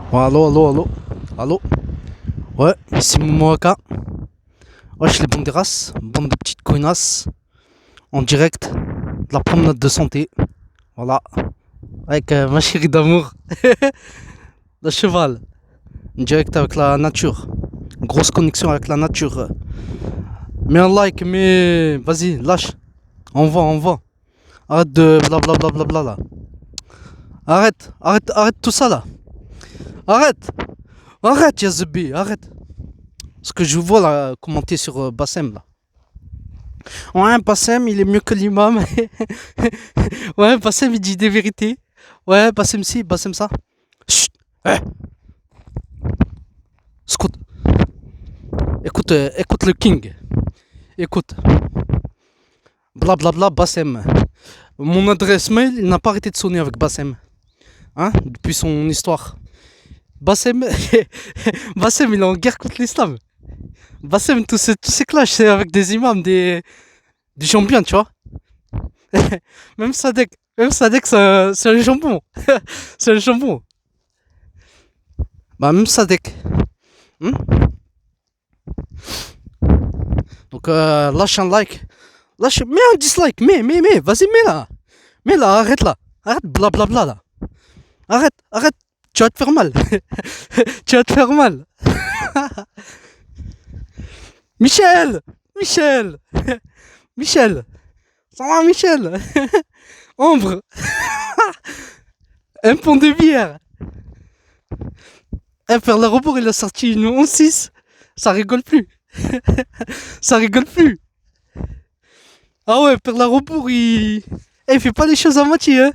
Ouais, allô, allô, allô. Allô. Ouais, ici Momoaka. Wesh les bandes des races, bande de petites connasses. En direct de la promenade de santé. Voilà. Avec ma chérie d'amour. Le cheval. En direct avec la nature. Grosse connexion avec la nature. Mets un like, mais vas-y, lâche. On va. Arrête de blablabla là. Arrête tout ça là. Arrête. Arrête, Yazubi, arrête. Ce que je vois là commenter sur Bassem là. Ouais, Bassem il est mieux que l'imam. Ouais, Bassem il dit des vérités. Ouais, Bassem si, Bassem ça. Chut, eh, écoute, écoute le king. Écoute, blablabla, Bassem. Mon adresse mail, il n'a pas arrêté de sonner avec Bassem. Hein, depuis son histoire. Bassem, Bassem il est en guerre contre l'islam. Bassem, tous ces clashs, c'est avec des imams, des champions, tu vois. Même Sadek, c'est un jambon. C'est un jambon. Bah, même Sadek. Hmm. Donc, lâche un like. Mets un dislike. Vas-y, mets là. Mets là, arrête là. Arrête, blablabla là. Arrête. Tu vas te faire mal. Tu vas te faire mal. Michel. Michel. Ça va, Michel. Ombre. Un pont de bière. Faire le rebours, il a sorti une 11-6. Ça rigole plus. Ça rigole plus. Ah ouais, Perla Rebours, il fait pas les choses à moitié, hein.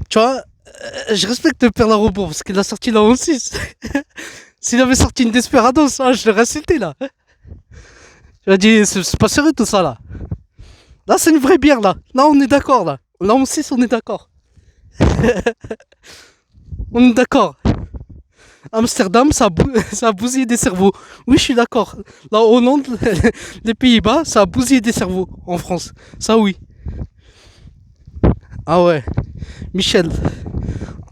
Tu vois, je respecte Perla Rebours parce qu'il a sorti la 11-6. S'il avait sorti une Desperados, je l'aurais insulté là. Tu m'as dit, c'est pas sérieux tout ça là. Là, c'est une vraie bière là. Là, on est d'accord là. La 11-6, on est d'accord. On est d'accord. Amsterdam, ça a bousillé des cerveaux. Oui, je suis d'accord. La Hollande, les Pays-Bas, ça a bousillé des cerveaux en France. Ça, oui. Ah ouais. Michel.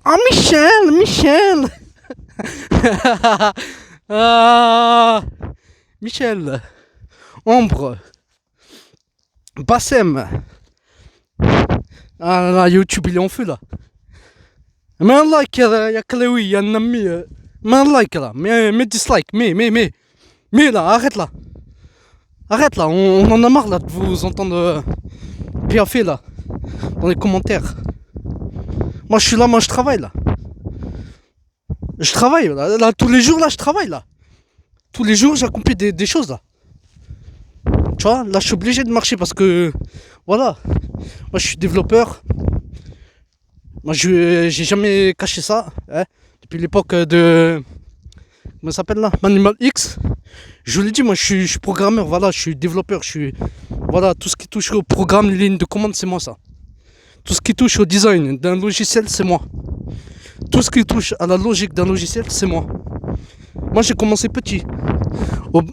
Ah, Michel. Ah, Michel. Ombre. Bassem. Ah là, YouTube, il est en feu là. Mets un like, ya Kalaoui, ya Nami. Mets un like là. Mets dislike. Mais là, arrête là. Arrête là, on en a marre là de vous entendre piaffer là, dans les commentaires. Moi je suis là, moi je travaille là. Je travaille là, tous les jours là, je travaille là. Tous les jours j'accomplis des choses là. Tu vois, là je suis obligé de marcher parce que, voilà, moi je suis développeur. Moi j'ai jamais caché ça, hein, depuis l'époque de, comment ça s'appelle là, Manimal X. Je vous l'ai dit, moi je suis programmeur, voilà, je suis développeur, voilà, tout ce qui touche au programme, les lignes de commande, c'est moi ça. Tout ce qui touche au design d'un logiciel, c'est moi. Tout ce qui touche à la logique d'un logiciel, c'est moi. Moi j'ai commencé petit,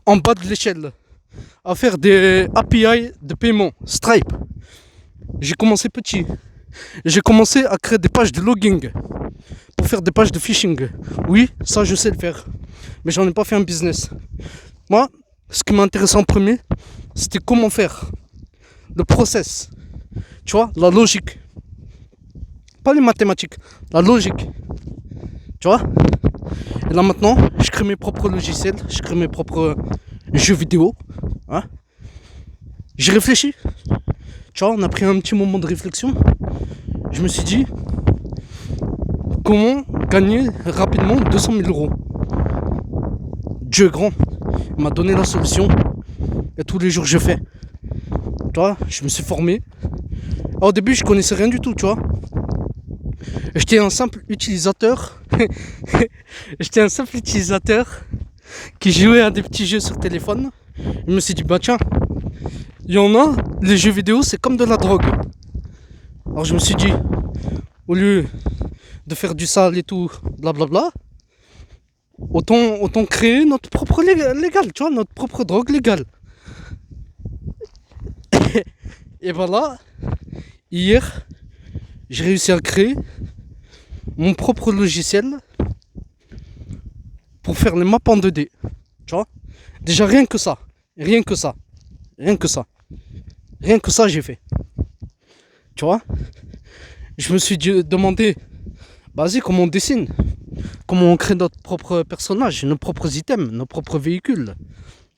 en bas de l'échelle, à faire des API de paiement, Stripe. J'ai commencé petit. J'ai commencé à créer des pages de logging pour faire des pages de phishing. Oui, ça je sais le faire, mais j'en ai pas fait un business. Moi, ce qui m'intéressait en premier, c'était comment faire le process. Tu vois, la logique. Pas les mathématiques, la logique. Tu vois. Et là maintenant, je crée mes propres logiciels, je crée mes propres jeux vidéo. Hein. J'ai réfléchi. Tu vois, on a pris un petit moment de réflexion. Je me suis dit, comment gagner rapidement 200 000 euros. Dieu est grand, il m'a donné la solution. Et tous les jours je fais. Tu vois, je me suis formé. Alors, au début je connaissais rien du tout, tu vois. J'étais un simple utilisateur. J'étais un simple utilisateur qui jouait à des petits jeux sur téléphone. Je me suis dit, bah tiens, il y en a, les jeux vidéo c'est comme de la drogue. Alors je me suis dit, au lieu de faire du sale et tout, blablabla, autant créer notre propre légal, tu vois, notre propre drogue légale. Et voilà, hier, j'ai réussi à créer mon propre logiciel pour faire les maps en 2D. Tu vois? Déjà rien que ça. Rien que ça. Rien que ça. Rien que ça j'ai fait. Tu vois? Je me suis demandé, vas-y, comment on dessine? Comment on crée notre propre personnage, nos propres items, nos propres véhicules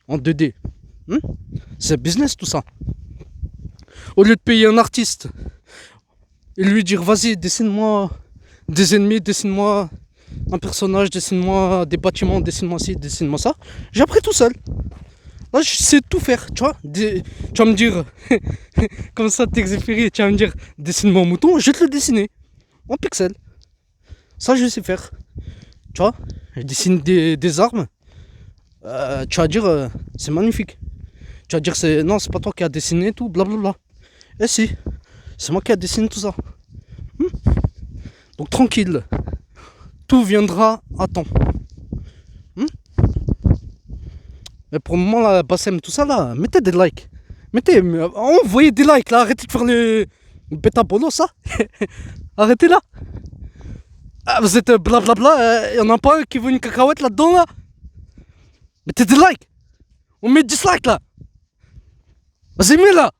en 2D. C'est business tout ça. Au lieu de payer un artiste et lui dire, vas-y, dessine-moi des ennemis, dessine-moi un personnage, dessine-moi des bâtiments, dessine-moi ci, dessine-moi ça. J'ai appris tout seul. Là, je sais tout faire, tu vois. Tu vas me dire, comme ça, t'exéphéries, tu vas me dire, dessine-moi un mouton, je vais te le dessiner en pixels. Ça, je sais faire. Tu vois, je dessine des armes. Tu vas dire, c'est magnifique. Tu vas dire, non, c'est pas toi qui as dessiné tout, blablabla. Eh si, c'est moi qui a dessiné tout ça. Donc tranquille, tout viendra à temps. Mais pour le moment, là, Bassem, tout ça, là, mettez des likes. Envoyez des likes, là, arrêtez de faire le bêta polo, ça. Arrêtez là. Ah, vous êtes blablabla, y en a pas un qui veut une cacahuète là-dedans, là. Mettez des likes. On met 10 likes, là. Vas-y, mets là.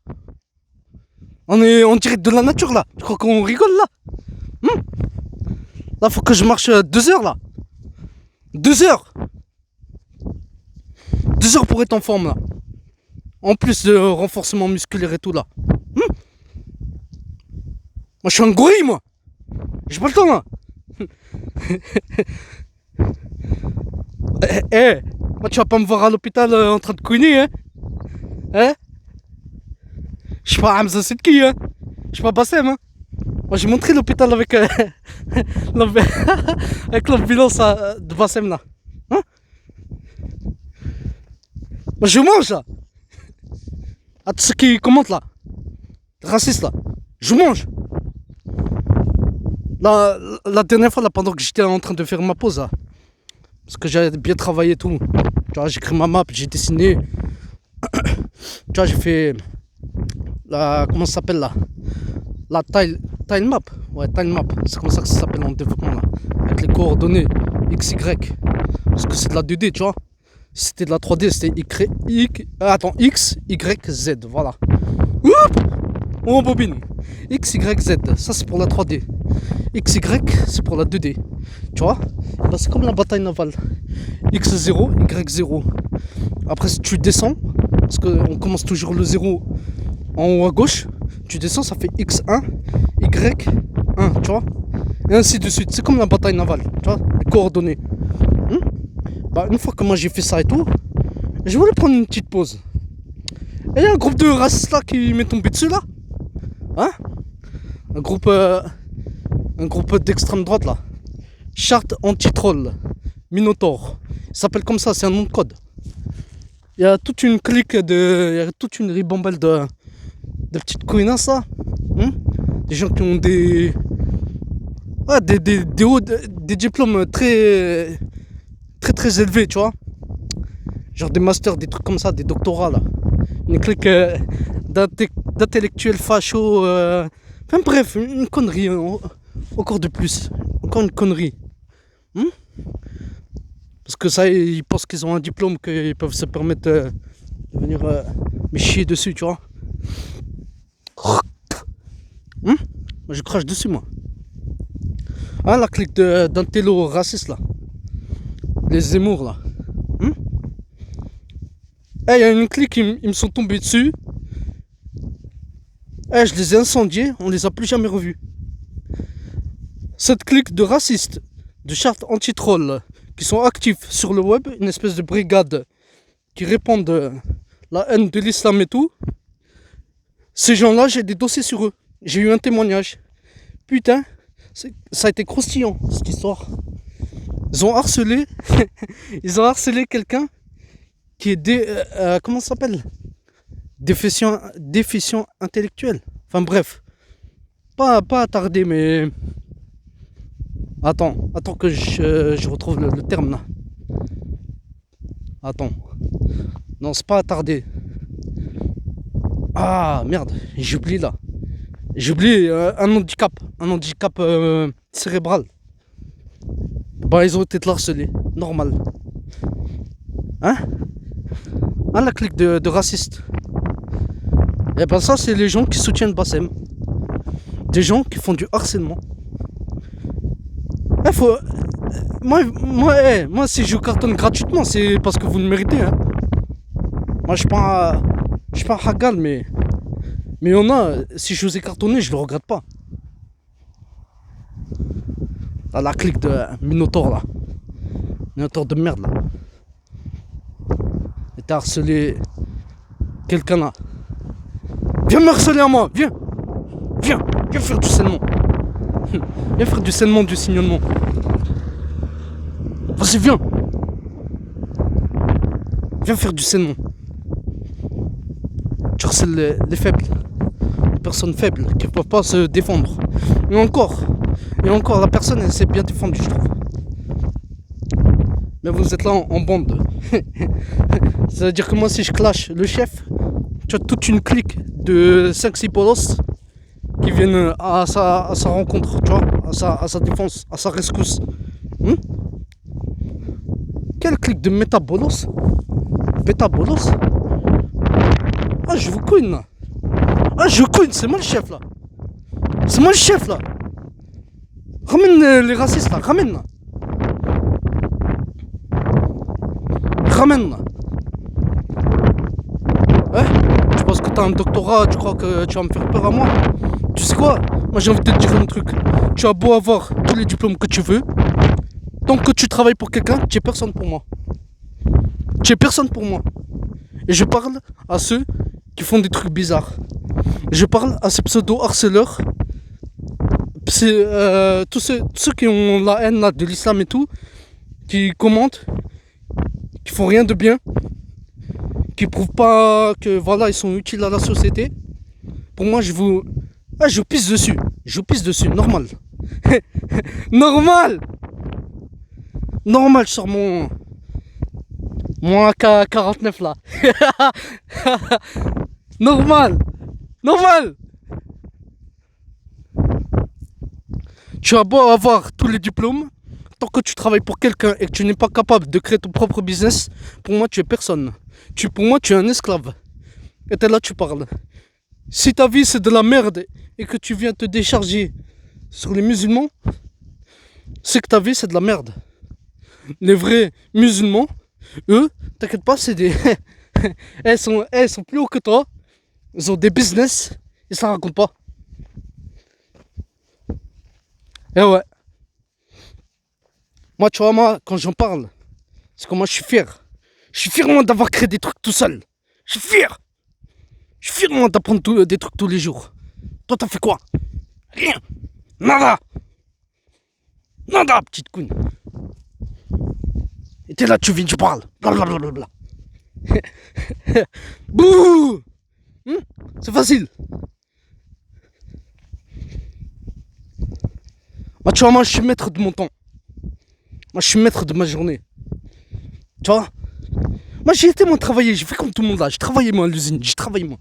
On est en direct de la nature, là. Je crois qu'on rigole, là. Là, faut que je marche 2 heures, là. 2 heures. 2 heures pour être en forme, là. En plus de renforcement musculaire et tout, là. Moi, je suis un gorille, moi. J'ai pas le temps, là. Moi, tu vas pas me voir à l'hôpital en train de couiner, hein. Hein? Je suis pas Hamza Sidki, hein. Je suis pas Bassem, hein. Moi, j'ai montré l'hôpital avec avec l'ambulance de Bassem, là. Hein? Moi, je mange, là. À tous ceux qui commentent, là. Racistes, là. Je mange. La dernière fois, là, pendant que j'étais en train de faire ma pause, là, parce que j'avais bien travaillé et tout. Tu vois, j'ai créé ma map, j'ai dessiné. Tu vois, j'ai fait comment ça s'appelle, là? La tile map. Ouais, tile map. C'est comme ça que ça s'appelle en développement, là. Avec les coordonnées X, Y. Parce que c'est de la 2D, tu vois. Si c'était de la 3D, c'était X, Y, Z. Voilà. Oups, on bobine. X, Y, Z. Ça, c'est pour la 3D. X, Y, c'est pour la 2D. Tu vois, bah, c'est comme la bataille navale. X0, Y0. Après, si tu descends, parce qu'on commence toujours le 0 en haut à gauche, tu descends, ça fait X1, Y1, tu vois. Et ainsi de suite. C'est comme la bataille navale, tu vois, les coordonnées. Bah, une fois que moi j'ai fait ça et tout, je voulais prendre une petite pause. Et il y a un groupe de racistes là qui m'est tombé dessus là. Hein? Un groupe d'extrême droite là. Charte anti-troll. Minotaur. Il s'appelle comme ça, c'est un nom de code. Il y a toute une clique il y a toute une ribambelle de petites connasses là. Des gens qui ont des diplômes très très élevés, tu vois. Genre des masters, des trucs comme ça, des doctorats là. Une clique d'intellectuels fachos. Enfin bref, une connerie. Encore de plus. Encore une connerie. Parce que ça, ils pensent qu'ils ont un diplôme, qu'ils peuvent se permettre de venir me chier dessus, tu vois. Moi, je crache dessus, moi. Ah, la clique d'un télo raciste, là. Les Zemmour, là. Il y a une clique, ils me sont tombés dessus. Je les ai incendiés, on les a plus jamais revus. Cette clique de racistes, de chartes anti-troll, qui sont actifs sur le web, une espèce de brigade qui répandent la haine de l'islam et tout. Ces gens-là, j'ai des dossiers sur eux. J'ai eu un témoignage. Putain, ça a été croustillant, cette histoire. Ils ont harcelé, quelqu'un qui est comment ça s'appelle, déficient intellectuel. Enfin bref, pas attardé, mais attends que je retrouve le terme là. Attends, non, c'est pas attardé. Ah merde, j'ai oublié là. J'ai oublié un handicap cérébral. Bah, ils ont été harcelés. Normal. Hein? Ah, la clique de racistes. Et ben ça, c'est les gens qui soutiennent Bassem. Des gens qui font du harcèlement. Faut... Moi, si je cartonne gratuitement, c'est parce que vous le méritez. Hein. Moi, je suis pas un hagal, mais il y en a, si je vous ai cartonné, je le regrette pas. Là, la clique de Minotaur, là. Minotaur de merde, là. Et t'as harcelé quelqu'un, là. Viens me harceler à moi, viens. Viens faire du scènement. Viens faire du scènement, du signalement. Vas-y, viens. Viens faire du scènement. Tu harcèles les faibles. Les personnes faibles qui ne peuvent pas se défendre. Et encore, la personne, elle s'est bien défendue, je trouve. Mais vous êtes là en bande. Ça veut dire que moi, si je clash le chef, tu as toute une clique de 5-6 polos qui viennent à sa rencontre, tu vois, à sa défense, à sa rescousse. Quelle clique de métabolos? Bêta-bolos? Ah, je vous couine là. Ah, je vous couine, c'est moi le chef là. C'est moi le chef là. Ramène les racistes là, ramène là. Ramène là. Ouais? Tu penses que t'as un doctorat, tu crois que tu vas me faire peur à moi? Tu sais quoi? Moi j'ai envie de te dire un truc. Tu as beau avoir tous les diplômes que tu veux. Tant que tu travailles pour quelqu'un, tu es personne pour moi. Tu es personne pour moi. Et je parle à ceux qui font des trucs bizarres. Je parle à ces pseudo-harceleurs. Tous ceux qui ont la haine là, de l'islam et tout. Qui commentent. Qui font rien de bien. Qui prouvent pas que voilà, ils sont utiles à la société. Pour moi, je pisse dessus. Je vous pisse dessus, normal. Normal. Normal, je sors mon AK-49 là. Normal. Tu as beau avoir tous les diplômes, tant que tu travailles pour quelqu'un et que tu n'es pas capable de créer ton propre business, pour moi tu es personne. Pour moi tu es un esclave. Et t'es là, tu parles. Si ta vie c'est de la merde et que tu viens te décharger sur les musulmans, c'est que ta vie c'est de la merde. Les vrais musulmans, eux, t'inquiète pas, c'est des... elles sont plus hauts que toi. Ils ont des business. Ils s'en racontent pas. Et ouais. Moi, tu vois, moi, quand j'en parle, c'est que moi, je suis fier. Je suis fier, moi, d'avoir créé des trucs tout seul. Je suis fier. Je suis fier, moi, d'apprendre des trucs tous les jours. Toi, t'as fait quoi? Rien. Nada. Nada, petite couine. Et t'es là, tu viens, tu parles. Blablabla. Bouh. C'est facile. Moi, tu vois, moi, je suis maître de mon temps. Moi, je suis maître de ma journée. Tu vois? Moi, j'ai été, moi, travailler. J'ai fait comme tout le monde là. J'ai travaillé, moi, à l'usine. J'ai travaillé, moi.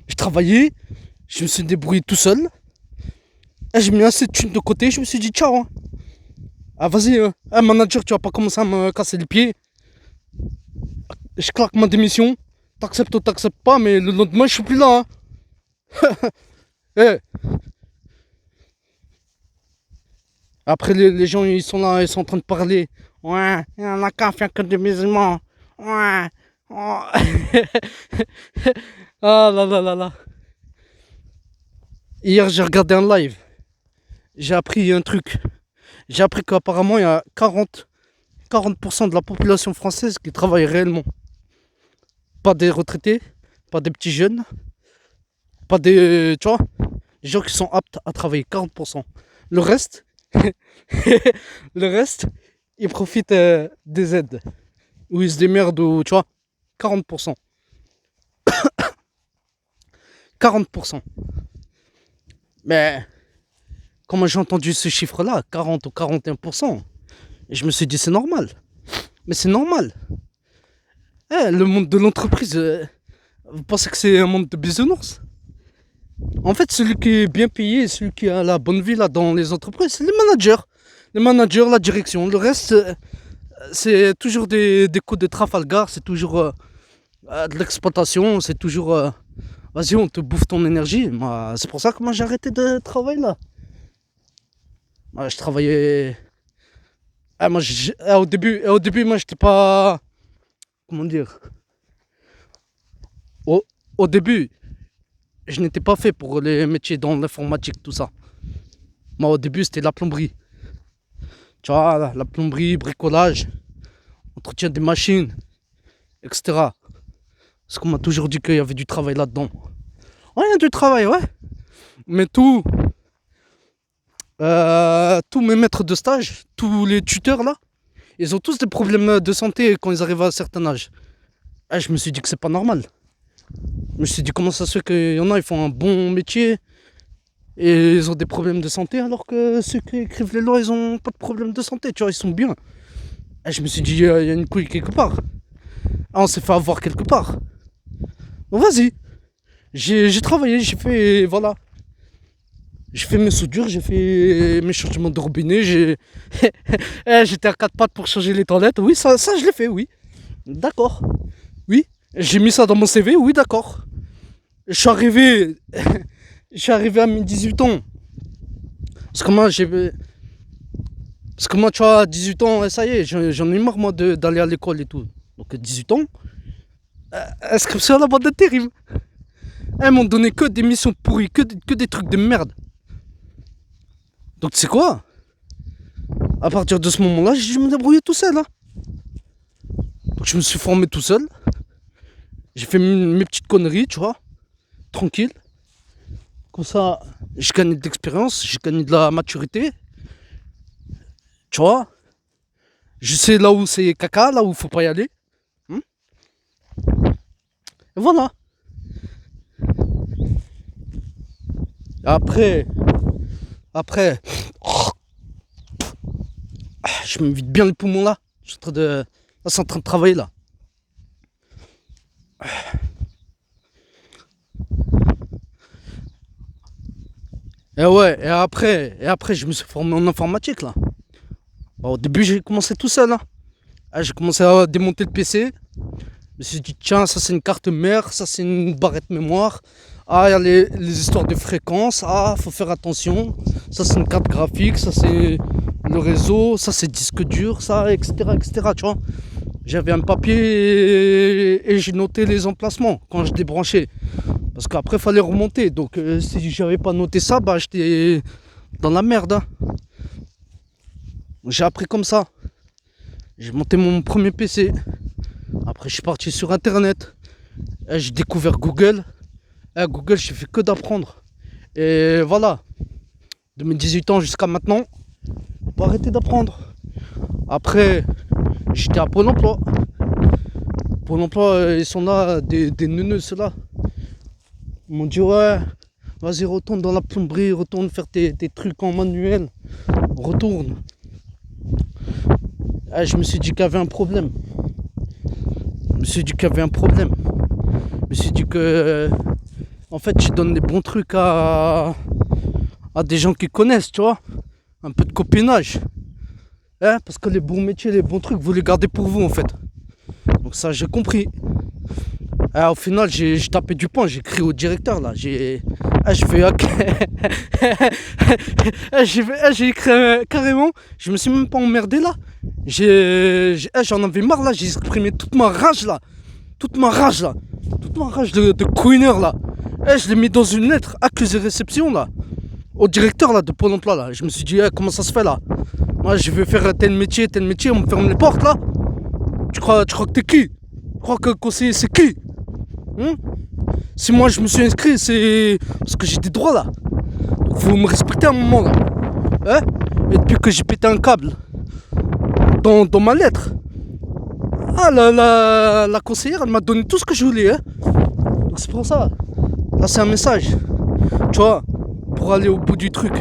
J'ai travaillé. Je me suis débrouillé tout seul. Et j'ai mis assez de thunes de côté. Je me suis dit, ciao. Hein. Ah, vas-y, manager, tu vas pas commencer à me casser les pieds. Je claque ma démission. T'acceptes ou t'acceptes pas, mais le lendemain, je suis plus là. Hein. Hey. Après, les gens, ils sont là, ils sont en train de parler. Ouais, il y en a qu'à faire que des musulmans. Ouais. Oh. Ah là là là là. Hier, j'ai regardé un live. J'ai appris un truc. J'ai appris qu'apparemment, il y a 40% de la population française qui travaille réellement. Pas des retraités, pas des petits jeunes, pas des... Tu vois, des gens qui sont aptes à travailler. 40%. Le reste... le reste, ils profitent des aides. Ou ils se démerdent, ou tu vois, 40%. 40%. Mais, quand j'ai entendu ce chiffre-là, 40 ou 41%, et je me suis dit, c'est normal. Mais c'est normal. Le monde de l'entreprise, vous pensez que c'est un monde de bisounours? En fait, celui qui est bien payé, celui qui a la bonne vie là dans les entreprises, c'est les managers. les managers, la direction. Le reste, c'est toujours des coups de Trafalgar, c'est toujours de l'exploitation, c'est toujours vas-y, on te bouffe ton énergie. Moi, c'est pour ça que moi j'ai arrêté de travailler là. Moi, je travaillais. Au début, moi j'étais pas. Comment dire? Au, au début, je n'étais pas fait pour les métiers dans l'informatique, tout ça. Moi, au début, c'était la plomberie. Tu vois, la plomberie, bricolage, entretien des machines, etc. Parce qu'on m'a toujours dit qu'il y avait du travail là-dedans. Ouais, il y a du travail, ouais. Mais tous mes maîtres de stage, tous les tuteurs là, ils ont tous des problèmes de santé quand ils arrivent à un certain âge. Et je me suis dit que c'est pas normal. Je me suis dit comment ça se fait qu'il y en a, ils font un bon métier et ils ont des problèmes de santé alors que ceux qui écrivent les lois, ils ont pas de problème de santé, tu vois, ils sont bien. Et je me suis dit, il y a une couille quelque part. Ah, on s'est fait avoir quelque part. Donc vas-y. J'ai travaillé, j'ai fait, voilà. J'ai fait mes soudures, j'ai fait mes changements de robinet, j'étais à quatre pattes pour changer les toilettes. Oui, ça je l'ai fait, oui. D'accord. Oui. J'ai mis ça dans mon CV, oui, d'accord. Je suis arrivé, je suis arrivé à mes 18 ans. Parce que moi, tu vois, à 18 ans, ça y est, j'en ai marre, moi, d'aller à l'école et tout. Donc, 18 ans, inscription à la bande d'intérim. Ils m'ont donné que des missions pourries, que des trucs de merde. Donc, tu sais quoi? À partir de ce moment-là, je me débrouillais tout seul. Hein. Donc, je me suis formé tout seul. J'ai fait mes petites conneries, tu vois, tranquille. Comme ça, j'ai gagné de l'expérience, j'ai gagné de la maturité. Tu vois, je sais là où c'est caca, là où il faut pas y aller. Et voilà. Après, je me vide bien les poumons là. Je suis en train de, là, c'est en train de travailler là. Et ouais, et après, je me suis formé en informatique là. Bon, au début, j'ai commencé tout seul. Hein. J'ai commencé à démonter le PC. Je me suis dit, tiens, ça c'est une carte mère, ça c'est une barrette mémoire. Ah, il y a les histoires de fréquences. Ah, faut faire attention. Ça c'est une carte graphique, ça c'est le réseau, ça c'est disque dur, ça, etc., etc. Tu vois. J'avais un papier et j'ai noté les emplacements quand je débranchais. Parce qu'après, il fallait remonter. Donc, si j'avais pas noté ça, bah, j'étais dans la merde. Hein. J'ai appris comme ça. J'ai monté mon premier PC. Après, je suis parti sur Internet. Et j'ai découvert Google. Et Google, j'ai fait que d'apprendre. Et voilà. De mes 18 ans jusqu'à maintenant, faut pas arrêter d'apprendre. Après, j'étais à Pôle emploi. Pôle emploi, ils sont là, des neuneux, ceux-là. Ils m'ont dit, ouais, vas-y, retourne dans la plomberie, retourne faire tes trucs en manuel. Retourne. Et je me suis dit qu'il y avait un problème. Je me suis dit qu'il y avait un problème. Je me suis dit que, en fait, je donne les bons trucs à des gens qui connaissent, tu vois. Un peu de copinage. Hein, parce que les bons métiers, les bons trucs, vous les gardez pour vous, en fait. Donc ça, j'ai compris. Et au final, j'ai tapé du poing, j'ai crié au directeur, là. J'ai écrit carrément, je me suis même pas emmerdé, là. J'en avais marre, là. J'ai exprimé toute ma rage, là. Toute ma rage, là. Toute ma rage de couineur, là. Je l'ai mis dans une lettre, accusé réception, là. Au directeur, là, de Pôle emploi, là. Je me suis dit, comment ça se fait, là? Moi, je vais faire tel métier, on me ferme les portes, là. Tu crois que t'es qui? Tu crois que conseiller, c'est qui? Si moi, je me suis inscrit, c'est parce que j'ai des droits, là. Donc, faut me respecter à un moment, là. Hein? Et depuis que j'ai pété un câble dans ma lettre, la conseillère, elle m'a donné tout ce que je voulais, hein. Donc, c'est pour ça. Là, c'est un message. Tu vois, pour aller au bout du truc,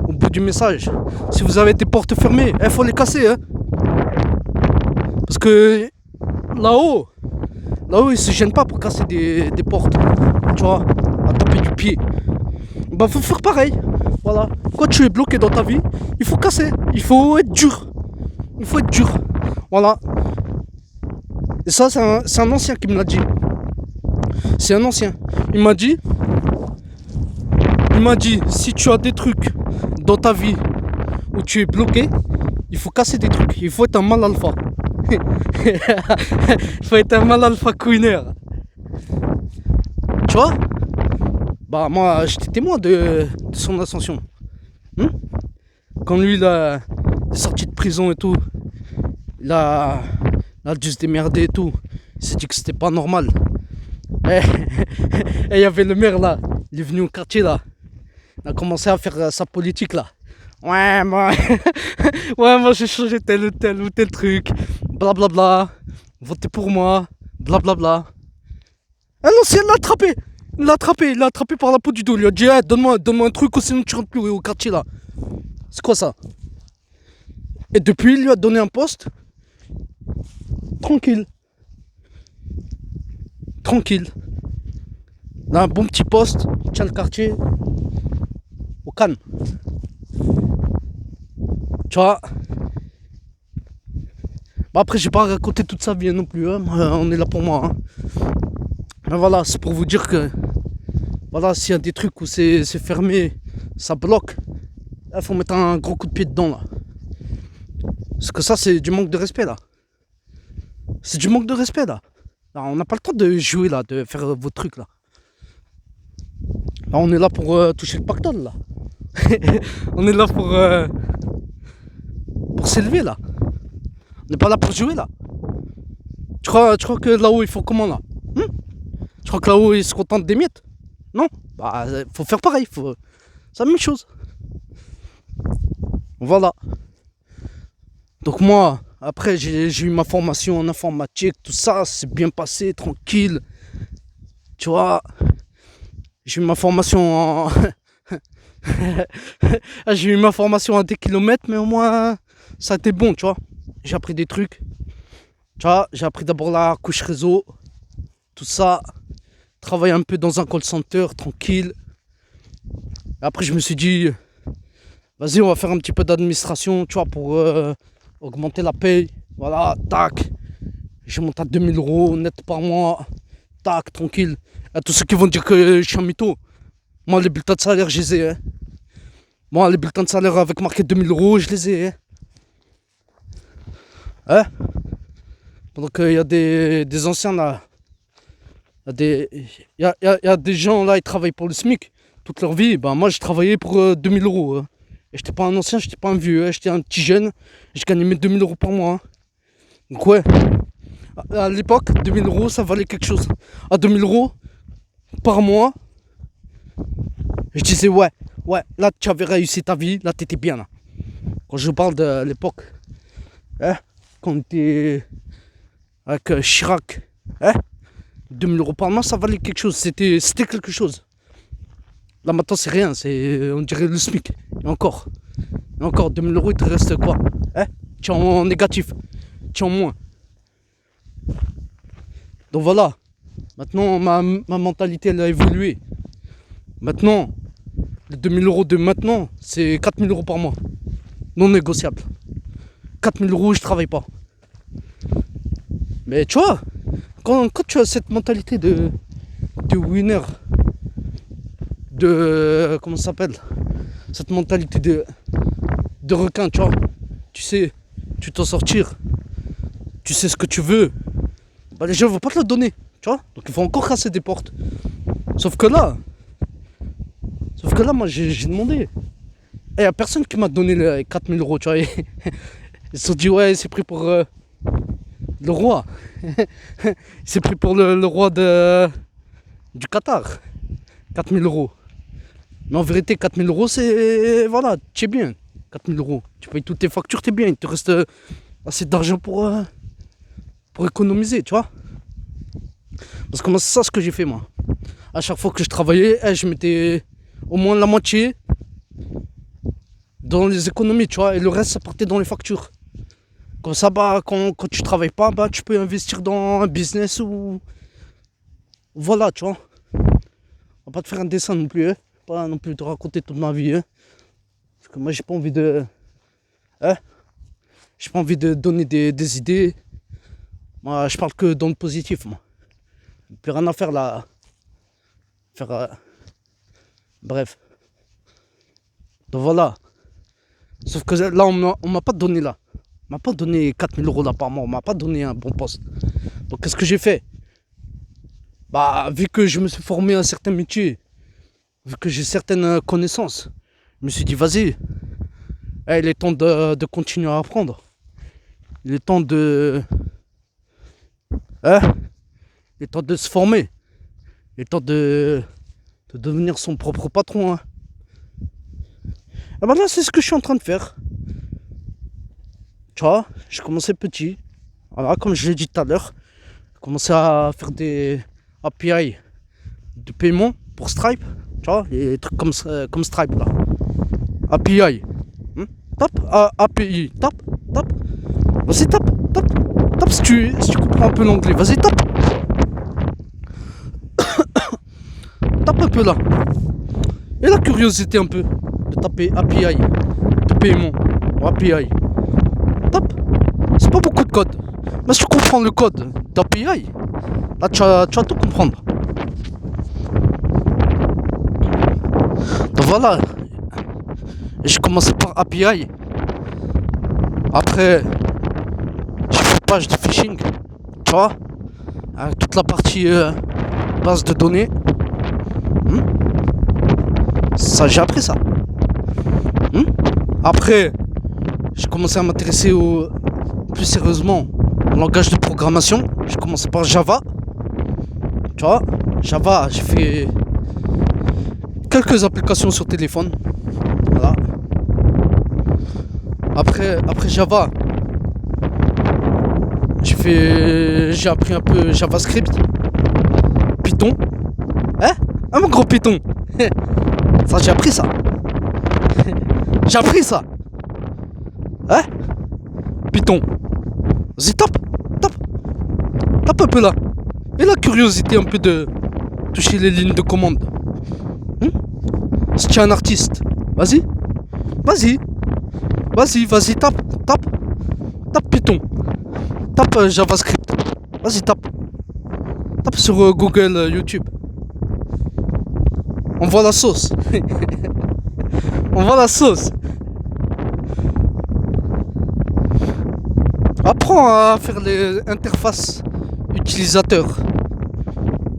au bout du message. Si vous avez des portes fermées, il faut les casser, hein. Parce que là-haut, ils se gênent pas pour casser des portes. Tu vois, à taper du pied. Bah, faut faire pareil. Voilà. Quand tu es bloqué dans ta vie, il faut casser. Il faut être dur. Il faut être dur. Voilà. Et ça, c'est un ancien qui me l'a dit. C'est un ancien. Il m'a dit, si tu as des trucs dans ta vie où tu es bloqué, il faut casser des trucs. Il faut être un mal alpha. Il faut être un mal alpha queener. Tu vois? Bah moi, j'étais témoin de son ascension. Quand lui, il est sorti de prison et tout, il a dû se démerder et tout. Il s'est dit que c'était pas normal. Et il y avait le maire là, il est venu au quartier là. Il a commencé à faire sa politique là. Ouais, moi j'ai changé tel ou tel truc. Blablabla. Bla bla. Votez pour moi. Blablabla. Bla bla. Ah non, c'est il l'a attrapé par la peau du dos. Il lui a dit, donne-moi un truc ou sinon tu rentres plus au quartier là. C'est quoi ça? Et depuis, il lui a donné un poste. Tranquille. Là, un bon petit poste, tient le quartier au calme. Tu vois. Bah après, j'ai pas raconté toute sa vie non plus. Hein. On est là pour moi. Hein. Mais voilà, c'est pour vous dire que voilà, s'il y a des trucs où c'est fermé, ça bloque. Il faut mettre un gros coup de pied dedans là. Parce que ça, c'est du manque de respect là. C'est du manque de respect là. Là, on n'a pas le temps de jouer là, de faire vos trucs là. Là, on est là pour toucher le pactole là. On est là pour s'élever là. On n'est pas là pour jouer là. Tu crois que là-haut ils font comment là? Tu crois que là-haut ils se contentent des miettes? Non. Bah faut faire pareil. C'est la même chose. Voilà. Donc moi, après j'ai eu ma formation en informatique, tout ça, c'est bien passé, tranquille. Tu vois, j'ai eu ma formation en... j'ai eu ma formation à des kilomètres, mais au moins ça a été bon, tu vois. J'ai appris des trucs. Tu vois, j'ai appris d'abord la couche réseau, tout ça. Travailler un peu dans un call center, tranquille. Et après je me suis dit, vas-y, on va faire un petit peu d'administration, tu vois, pour augmenter la paye. Voilà, tac. Je monte à 2000 € net par mois. Tac, tranquille. À tous ceux qui vont dire que je suis un mytho. Moi, les bulletins de salaire, je les ai. Hein. Moi, les bulletins de salaire avec marqué 2000 €, je les ai. Hein, pendant qu'il y a des anciens là. Il y a des gens là, ils travaillent pour le SMIC toute leur vie. Ben, moi, j'ai travaillé pour 2000 €. Hein. Et j'étais pas un ancien, j'étais pas un vieux. Hein. J'étais un petit jeune. Je gagnais mes 2000 € par mois. Hein. Donc, ouais. À l'époque, 2000 € ça valait quelque chose. À 2000 € par mois, je disais ouais, là tu avais réussi ta vie, là t'étais bien là. Quand je parle de l'époque, hein, quand on était avec Chirac, hein, 2000 € par mois ça valait quelque chose, c'était quelque chose. Là maintenant c'est rien, on dirait le SMIC. Et encore 2000 € il te reste quoi, hein, tu es en négatif, tu es en moins. Donc voilà, maintenant ma mentalité elle a évolué. Maintenant, les 2000 € de maintenant, c'est 4000 € par mois. Non négociable. 4000 € je travaille pas. Mais tu vois, quand tu as cette mentalité de winner, comment ça s'appelle, cette mentalité de requin, tu vois, tu sais, tu t'en sortir, tu sais ce que tu veux, bah les gens ne vont pas te le donner, tu vois. Donc il faut encore casser des portes. Sauf que là, moi j'ai demandé. Et il n'y a personne qui m'a donné les 4000 €, tu vois. Ils se sont dit, ouais, c'est pris pour le roi. C'est pris pour le roi du Qatar. 4000 €. Mais en vérité, 4000 €, c'est. Voilà, tu es bien. 4000 €. Tu payes toutes tes factures, tu es bien. Il te reste assez d'argent pour économiser, tu vois. Parce que moi, c'est ça ce que j'ai fait, moi. À chaque fois que je travaillais, je mettais au moins la moitié dans les économies, tu vois. Et le reste, ça partait dans les factures. Comme ça, bah, quand tu travailles pas, bah, tu peux investir dans un business ou. Voilà, tu vois. On va pas te faire un dessin non plus, hein. Pas non plus te raconter toute ma vie. Hein. Parce que moi, j'ai pas envie de... Hein. J'ai pas envie de donner des idées. Moi, je parle que dans le positif, moi. Plus rien à faire là. Bref. Donc voilà. Sauf que là, on m'a pas donné là. On m'a pas donné 4000 € là par mois. On m'a pas donné un bon poste. Donc qu'est-ce que j'ai fait? Bah, vu que je me suis formé à un certain métier, vu que j'ai certaines connaissances, je me suis dit, vas-y. Il est temps de continuer à apprendre. Il est temps de... Hein? Il est temps de se former. Il est temps de devenir son propre patron. Hein. Et ben là, c'est ce que je suis en train de faire. Tu vois, j'ai commencé petit. Voilà, comme je l'ai dit tout à l'heure. J'ai commencé à faire des API de paiement pour Stripe. Tu vois, les trucs comme Stripe là. API. Tape, API. Tape. Vas-y, tape. Tape si tu comprends un peu l'anglais. Vas-y, tape. Tape un peu là. Et la curiosité un peu de taper API de paiement ou API. Tape. C'est pas beaucoup de code. Mais si tu comprends le code d'API, là tu vas tout comprendre. Donc voilà. J'ai commencé par API. Après, j'ai fait une page de phishing. Tu vois, avec toute la partie base de données. Ça, j'ai appris ça. Après, j'ai commencé à m'intéresser plus sérieusement au langage de programmation. J'ai commencé par Java. Tu vois, Java, j'ai fait quelques applications sur téléphone. Voilà. Après Java, j'ai appris un peu JavaScript, Python. Hein? Ah mon gros Python. Ça, j'ai appris ça. J'ai appris ça. Hein? Python. Vas-y, tape un peu là. Et la curiosité un peu de toucher les lignes de commande. Si tu es un artiste, vas-y, tape Python, tape JavaScript, vas-y, tape sur Google, YouTube. On voit la sauce. On voit la sauce. Apprends à faire les interfaces utilisateurs.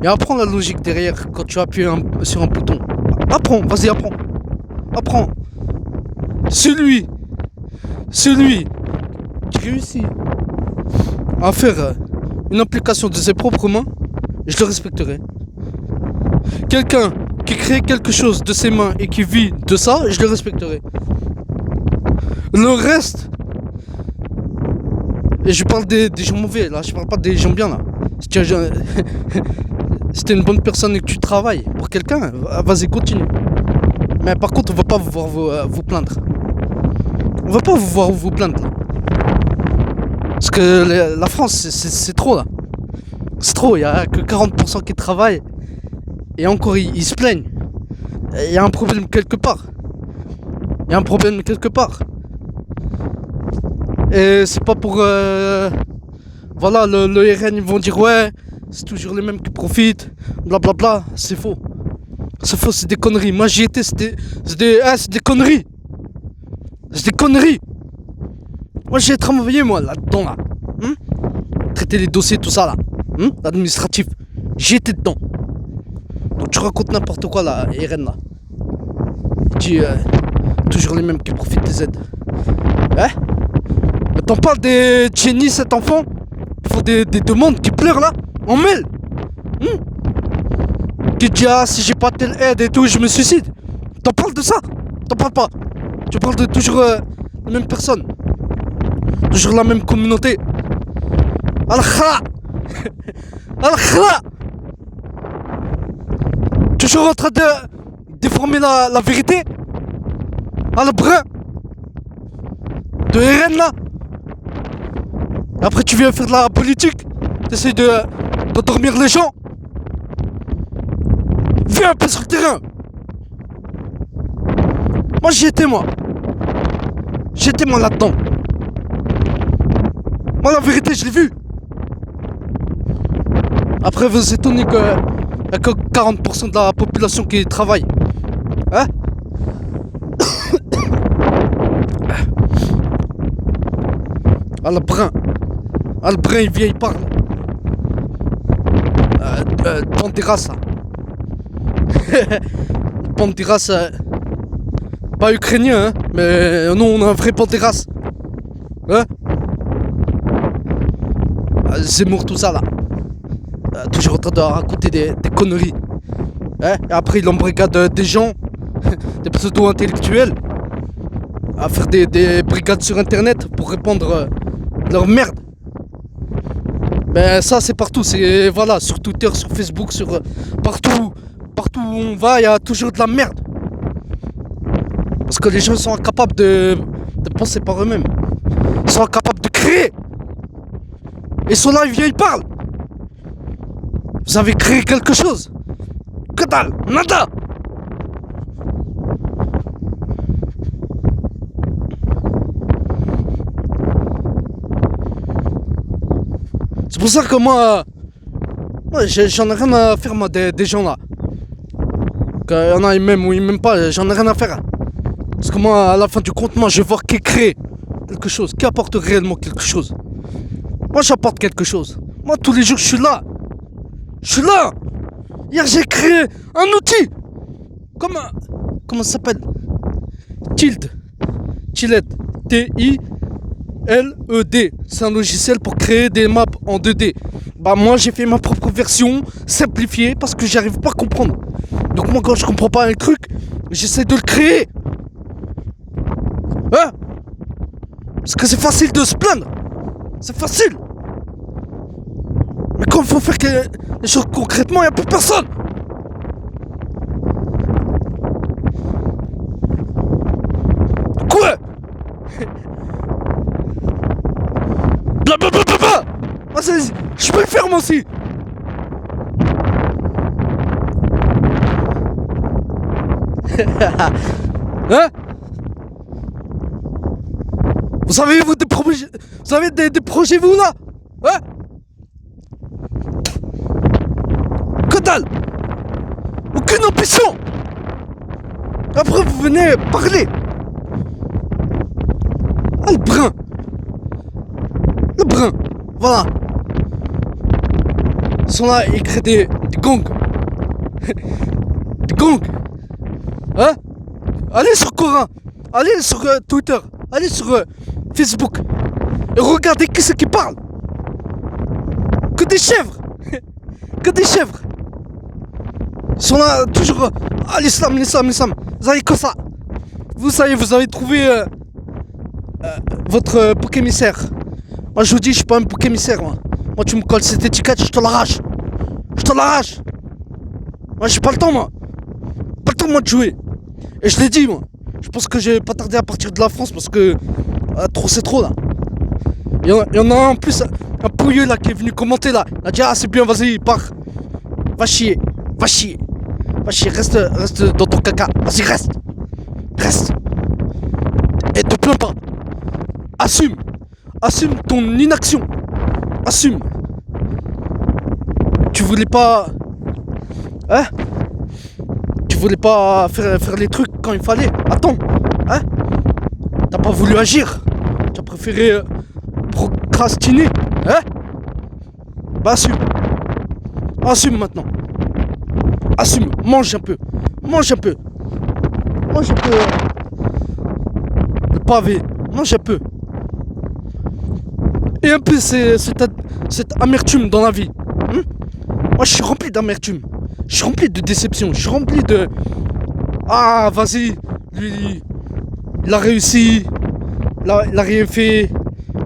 Et apprends la logique derrière quand tu appuies sur un bouton. Apprends, vas-y, apprends. Celui qui réussit à faire une application de ses propres mains, je le respecterai. Quelqu'un qui crée quelque chose de ses mains et qui vit de ça, je le respecterai. Le reste, et je parle des gens mauvais là, je parle pas des gens bien là. Si t'es une bonne personne et que tu travailles pour quelqu'un, vas-y, continue. Mais par contre, on va pas vous voir vous plaindre. On va pas vous voir vous plaindre là. Parce que la France, c'est trop là. C'est trop, il y a que 40% qui travaillent. Et encore, ils se plaignent. Il y a un problème quelque part. Et c'est pas pour... voilà, le RN, ils vont dire ouais, c'est toujours les mêmes qui profitent. Blablabla, c'est faux. C'est des conneries. Moi j'y étais, c'est des conneries. C'est des conneries. Moi j'ai travaillé moi là-dedans là. Traiter les dossiers, tout ça là. L'administratif. J'y étais dedans. Donc tu racontes n'importe quoi là, RN là. Tu dis toujours les mêmes qui profitent des aides. Hein? T'en parles des Jenny, cet enfant qui font des demandes, qui pleurent là, en mail. Qui dit si j'ai pas telle aide et tout, je me suicide. T'en parles de ça? T'en parles pas. Tu parles de toujours la même personne. Toujours la même communauté. Al-Khla. Al-Khla. Toujours en train de déformer la vérité. Al-Brun. De RN là. Et après tu viens faire de la politique. T'essayes d'endormir les gens. Viens un peu sur le terrain. Moi, j'y étais, moi. J'étais, moi, là-dedans. Moi, la vérité, je l'ai vu. Après, vous étonnez qu'il n'y a que 40% de la population qui travaille. Hein? Ah, le brun. Ah, le brun, il vient, il parle. Banderas, là. Banderas, pas ukrainien, hein, mais nous, on a un vrai Banderas. Hein? Zemmour, tout ça, là. Toujours en train de raconter des conneries. Hein? Et après, il embrigade des gens, des pseudo-intellectuels, à faire des brigades sur Internet pour répandre leur merde. Ben ça, c'est partout. C'est, voilà, sur Twitter, sur Facebook, sur partout où on va, il y a toujours de la merde. Parce que les gens sont incapables de penser par eux-mêmes. Ils sont incapables de créer. Ils sont là, ils viennent, ils parlent. Vous avez créé quelque chose? Que dalle, nada. C'est pour ça que moi j'en ai rien à faire, moi, des gens là. Qu'il y en a, ils m'aiment ou ils m'aiment pas, j'en ai rien à faire. Parce que moi, à la fin du compte, moi, je veux voir qui crée quelque chose, qui apporte réellement quelque chose. Moi, j'apporte quelque chose. Moi, tous les jours, je suis là. Je suis là. Hier, j'ai créé un outil. Comment ça s'appelle? Tiled. T-I-L-E-D. C'est un logiciel pour créer des maps en 2D. Bah, moi, j'ai fait ma propre version simplifiée parce que j'arrive pas à comprendre. Donc, moi, quand je comprends pas un truc, j'essaie de le créer. Hein? Parce que c'est facile de se plaindre. C'est facile. Mais quand il faut faire les choses concrètement, il n'y a plus personne. Quoi? Blablabla. Je peux le faire moi aussi. Hein? Vous avez des projets, vous avez des projets vous là? Hein? Que dalle! Aucune ambition! Après vous venez parler. Ah, le brun. Le brun. Voilà. Ils sont là, ils créent des gangs. Des gangs. Hein? Allez sur Corin. Allez sur Twitter. Allez sur Facebook. Et regardez qui c'est qui parle. Que des chèvres. Que des chèvres. Ils sont là toujours. Ah, l'islam. Vous avez que ça. Vous savez, vous avez trouvé votre bouc émissaire. Moi, je vous dis, je suis pas un bouc émissaire, moi. Moi, tu me colles cette étiquette, je te l'arrache. Je te l'arrache. Moi, j'ai pas le temps, moi. Pas le temps, moi, de jouer. Et je l'ai dit, moi. Je pense que j'ai pas tardé à partir de la France parce que trop, c'est trop, là. Il y en a un en plus, un pouilleux, là, qui est venu commenter, là. Il a dit, ah, c'est bien, vas-y, pars. Va chier. Va chier. Va chier, reste dans ton caca. Vas-y, reste. Reste. Et te plains pas. Assume. Assume ton inaction. Assume. Tu voulais pas... Hein? Tu voulais pas faire les trucs quand il fallait. Attends. Hein? T'as pas voulu agir. Tu as préféré procrastiner. Hein? Bah assume. Assume maintenant. Assume. Mange un peu. Mange un peu. Mange un peu. Le pavé. Mange un peu. Et un peu cette amertume dans la vie. Moi, je suis rempli d'amertume. Je suis rempli de déception. Je suis rempli de... Ah, vas-y. Lui, il a réussi. Il a rien fait.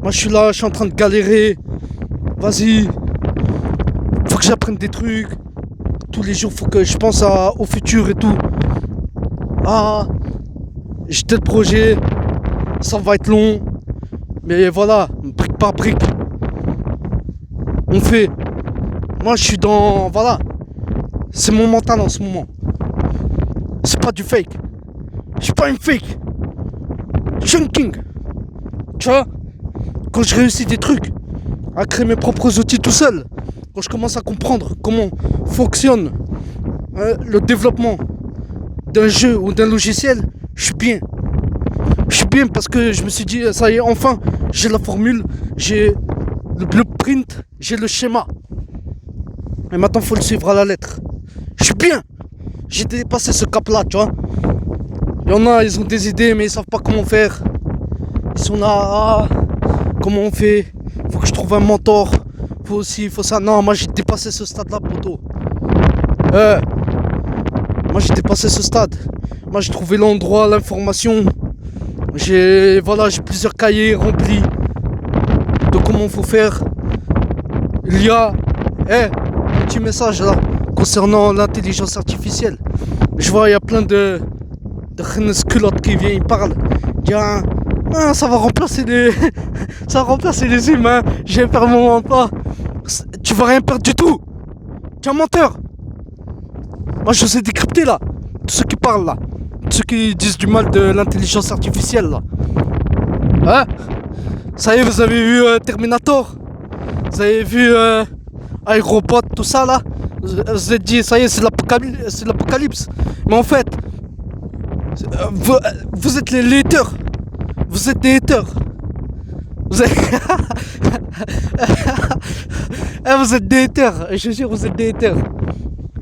Moi, je suis là, je suis en train de galérer. Vas-y. Faut que j'apprenne des trucs. Tous les jours, faut que je pense au futur et tout. Ah, j'ai tel projet. Ça va être long. Mais voilà, brique par brique. On fait. Moi, je suis dans... Voilà. C'est mon mental en ce moment. C'est pas du fake. Je suis pas une fake. Je suis un king. Tu vois, quand je réussis des trucs, à créer mes propres outils tout seul, quand je commence à comprendre comment fonctionne le développement d'un jeu ou d'un logiciel, je suis bien. Je suis bien parce que je me suis dit, ça y est, enfin, j'ai la formule, j'ai le blueprint, j'ai le schéma. Et maintenant, il faut le suivre à la lettre. Je suis bien. J'ai dépassé ce cap-là, tu vois. Il y en a, ils ont des idées, mais ils savent pas comment faire. Ils sont là, comment on fait? Faut que je trouve un mentor. Faut aussi, faut ça. Non, moi j'ai dépassé ce stade-là, poto. Moi j'ai dépassé ce stade. Moi j'ai trouvé l'endroit, l'information. J'ai plusieurs cahiers remplis de comment faut faire. Il y a un petit message là concernant l'intelligence artificielle. Je vois il y a plein de culottes qui viennent, ils parlent. Il dit ça va remplacer les ça va remplacer les humains. J'ai fait mon emploi. Tu vas rien perdre du tout. Tu es un menteur. Moi je vous ai décrypté là. Tous ceux qui parlent là. Tous ceux qui disent du mal de l'intelligence artificielle là. Hein? Ça y est, vous avez vu Terminator? Vous avez vu iRobot, tout ça là? Vous êtes dit, ça y est, c'est l'apocalypse. Mais en fait, vous êtes les haters. Vous êtes des haters. Vous êtes... vous êtes des haters. Je jure, vous êtes des haters.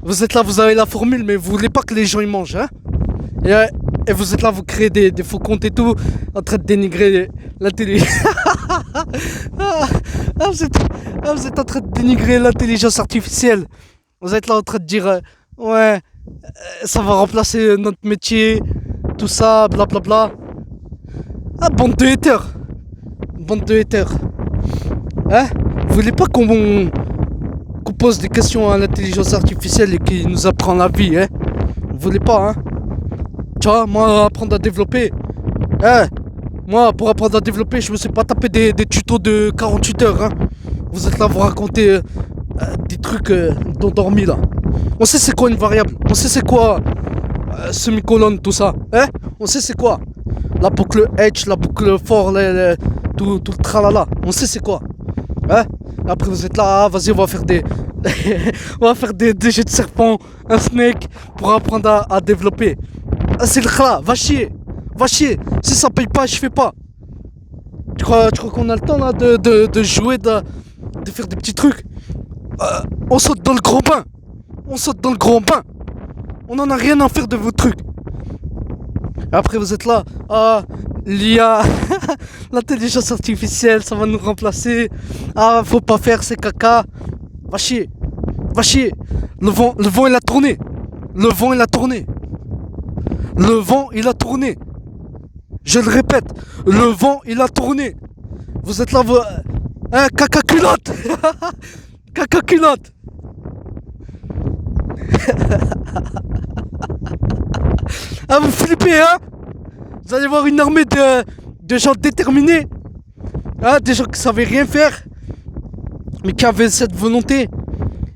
Vous êtes là, vous avez la formule, mais vous voulez pas que les gens y mangent, hein? Et vous êtes là, vous créez des faux comptes et tout, en train de dénigrer l'intelligence. Vous êtes en train de dénigrer l'intelligence artificielle. Vous êtes là en train de dire, ça va remplacer notre métier, tout ça, blablabla. Bande de haters. Bande de haters. Hein? Vous voulez pas qu'on pose des questions à l'intelligence artificielle et qu'il nous apprend la vie, hein? Vous voulez pas, hein? Tu vois, moi, apprendre à développer. Moi, pour apprendre à développer, je me suis pas tapé des tutos de 48 heures, hein? Vous êtes là, vous racontez des trucs d'endormis, là. On sait c'est quoi une variable. On sait c'est quoi semi-colonne, tout ça. Hein? On sait c'est quoi. La boucle edge, la boucle for, tout le tralala. On sait c'est quoi. Hein? Après vous êtes là, vas-y, on va faire des on va faire des jeux de serpent, un snake pour apprendre à développer. C'est le khla, va chier. Si ça paye pas, je fais pas. Tu crois qu'on a le temps là de jouer, de faire des petits trucs? On saute dans le grand bain. On en a rien à faire de vos trucs. Après vous êtes là, l'IA, l'intelligence artificielle, ça va nous remplacer. Faut pas faire, c'est caca. Va chier. Le vent il a tourné. Le vent il a tourné. Je le répète, le vent il a tourné. Vous êtes là, vous... caca culotte. Caca culotte. Vous flippez, hein? Vous allez voir une armée de gens déterminés, des gens qui savaient rien faire, mais qui avaient cette volonté.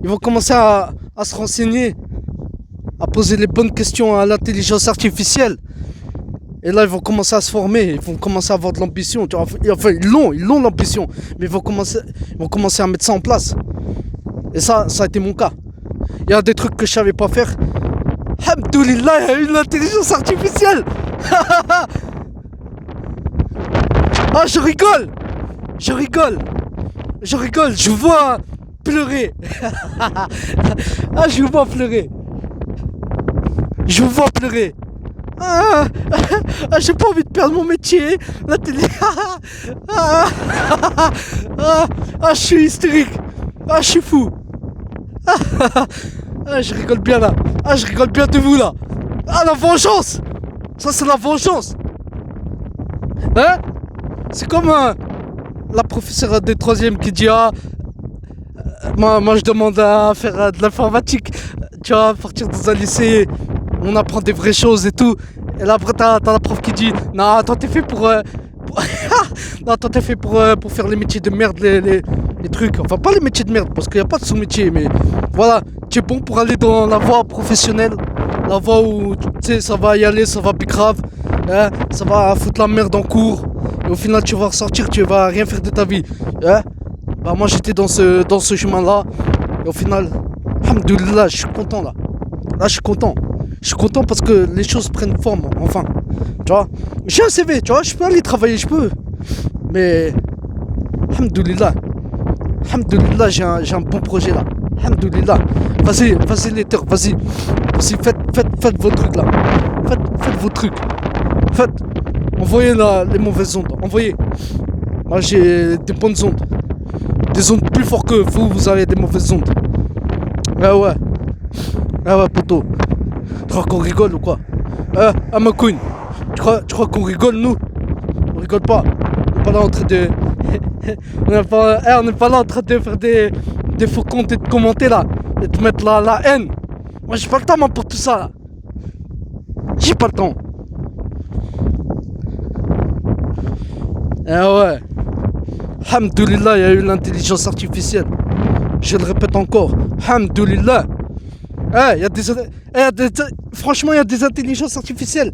Ils vont commencer à se renseigner, à poser les bonnes questions à l'intelligence artificielle. Et là, ils vont commencer à se former, ils vont commencer à avoir de l'ambition. Enfin, ils l'ont l'ambition, mais ils vont commencer à mettre ça en place. Et ça a été mon cas. Il y a des trucs que je savais pas faire. Alhamdoulilah, il y a eu l'intelligence artificielle. Je rigole, je vous vois pleurer. Je vous vois pleurer. J'ai pas envie de perdre mon métier. La télé. Je suis hystérique. Je suis fou. Je rigole bien là. Je rigole bien de vous là. La vengeance. Ça c'est la vengeance. Hein? C'est comme la professeure des 3e qui dit moi je demande à faire de l'informatique. Tu vois, à partir dans un lycée, on apprend des vraies choses et tout. Et là après t'as la prof qui dit non, toi t'es fait pour non, toi t'es fait pour faire les métiers de merde, les trucs. Enfin pas les métiers de merde parce qu'il n'y a pas de sous-métier, mais voilà, tu es bon pour aller dans la voie professionnelle, la voie où tu sais ça va y aller, ça va grave, hein, ça va foutre la merde en cours, et au final tu vas ressortir, tu vas rien faire de ta vie. Hein. Bah moi j'étais dans ce chemin-là, et au final, alhamdoulilah, je suis content là. Là je suis content. Je suis content parce que les choses prennent forme, enfin. Tu vois, j'ai un CV, tu vois, je peux aller travailler, je peux. Mais, alhamdoulilah, alhamdoulilah, j'ai un bon projet là. Alhamdoulilah. Vas-y les teurs, vas-y, faites vos trucs là. Faites vos trucs. Envoyez là les mauvaises ondes, envoyez. Moi j'ai des bonnes ondes. Des ondes plus fortes que vous avez des mauvaises ondes. Ah ouais, poto. Tu crois qu'on rigole ou quoi? Ma couine. Tu crois qu'on rigole, nous? On rigole pas. On n'est pas là en train de... on n'est pas là en train de faire des faux comptes et de commenter là. Et de mettre la haine. Moi j'ai pas le temps moi pour tout ça là. J'ai pas le temps. Ouais. Alhamdoulilah, il y a eu l'intelligence artificielle. Je le répète encore. Alhamdoulilah. Franchement, il y a des intelligences artificielles.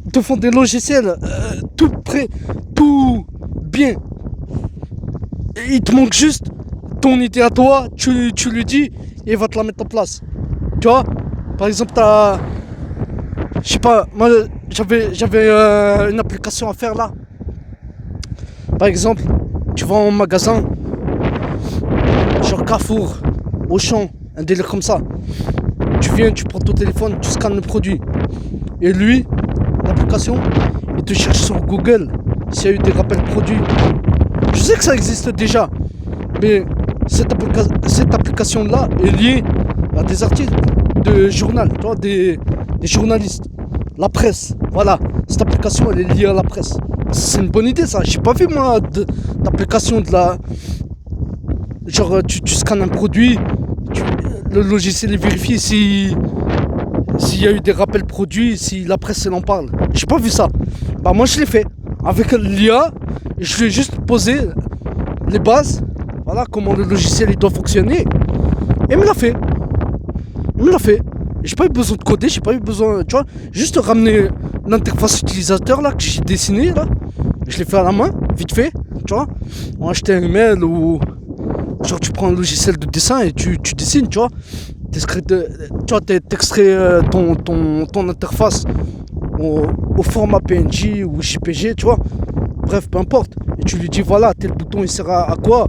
Ils te font des logiciels tout prêt, tout bien. Et il te manque juste ton idée à toi, tu lui dis et il va te la mettre en place. Tu vois, par exemple, je sais pas, moi j'avais une application à faire là. Par exemple, tu vas en magasin, genre Carrefour, Auchan, un délire comme ça. Tu viens, tu prends ton téléphone, tu scannes le produit. Et lui, l'application, il te cherche sur Google s'il y a eu des rappels produits. Je sais que ça existe déjà, mais cette application-là est liée à des articles de journal, tu vois, des journalistes, la presse. Voilà, cette application, elle est liée à la presse. C'est une bonne idée, ça. J'ai pas vu, moi, d'application de la... Genre, tu scannes un produit, le logiciel vérifie s'il y a eu des rappels produits, si la presse elle en parle. J'ai pas vu ça. Bah moi je l'ai fait avec l'IA. Je lui ai juste posé les bases, voilà comment le logiciel il doit fonctionner. Et il me l'a fait. J'ai pas eu besoin de coder, j'ai pas eu besoin, tu vois, juste ramener l'interface utilisateur là que j'ai dessiné là. Je l'ai fait à la main, vite fait, tu vois. En HTML ou genre tu prends un logiciel de dessin et tu dessines, tu vois. T'extrais ton interface au format PNG ou JPG, tu vois. Bref, peu importe. Et tu lui dis voilà, tel bouton il sert à quoi.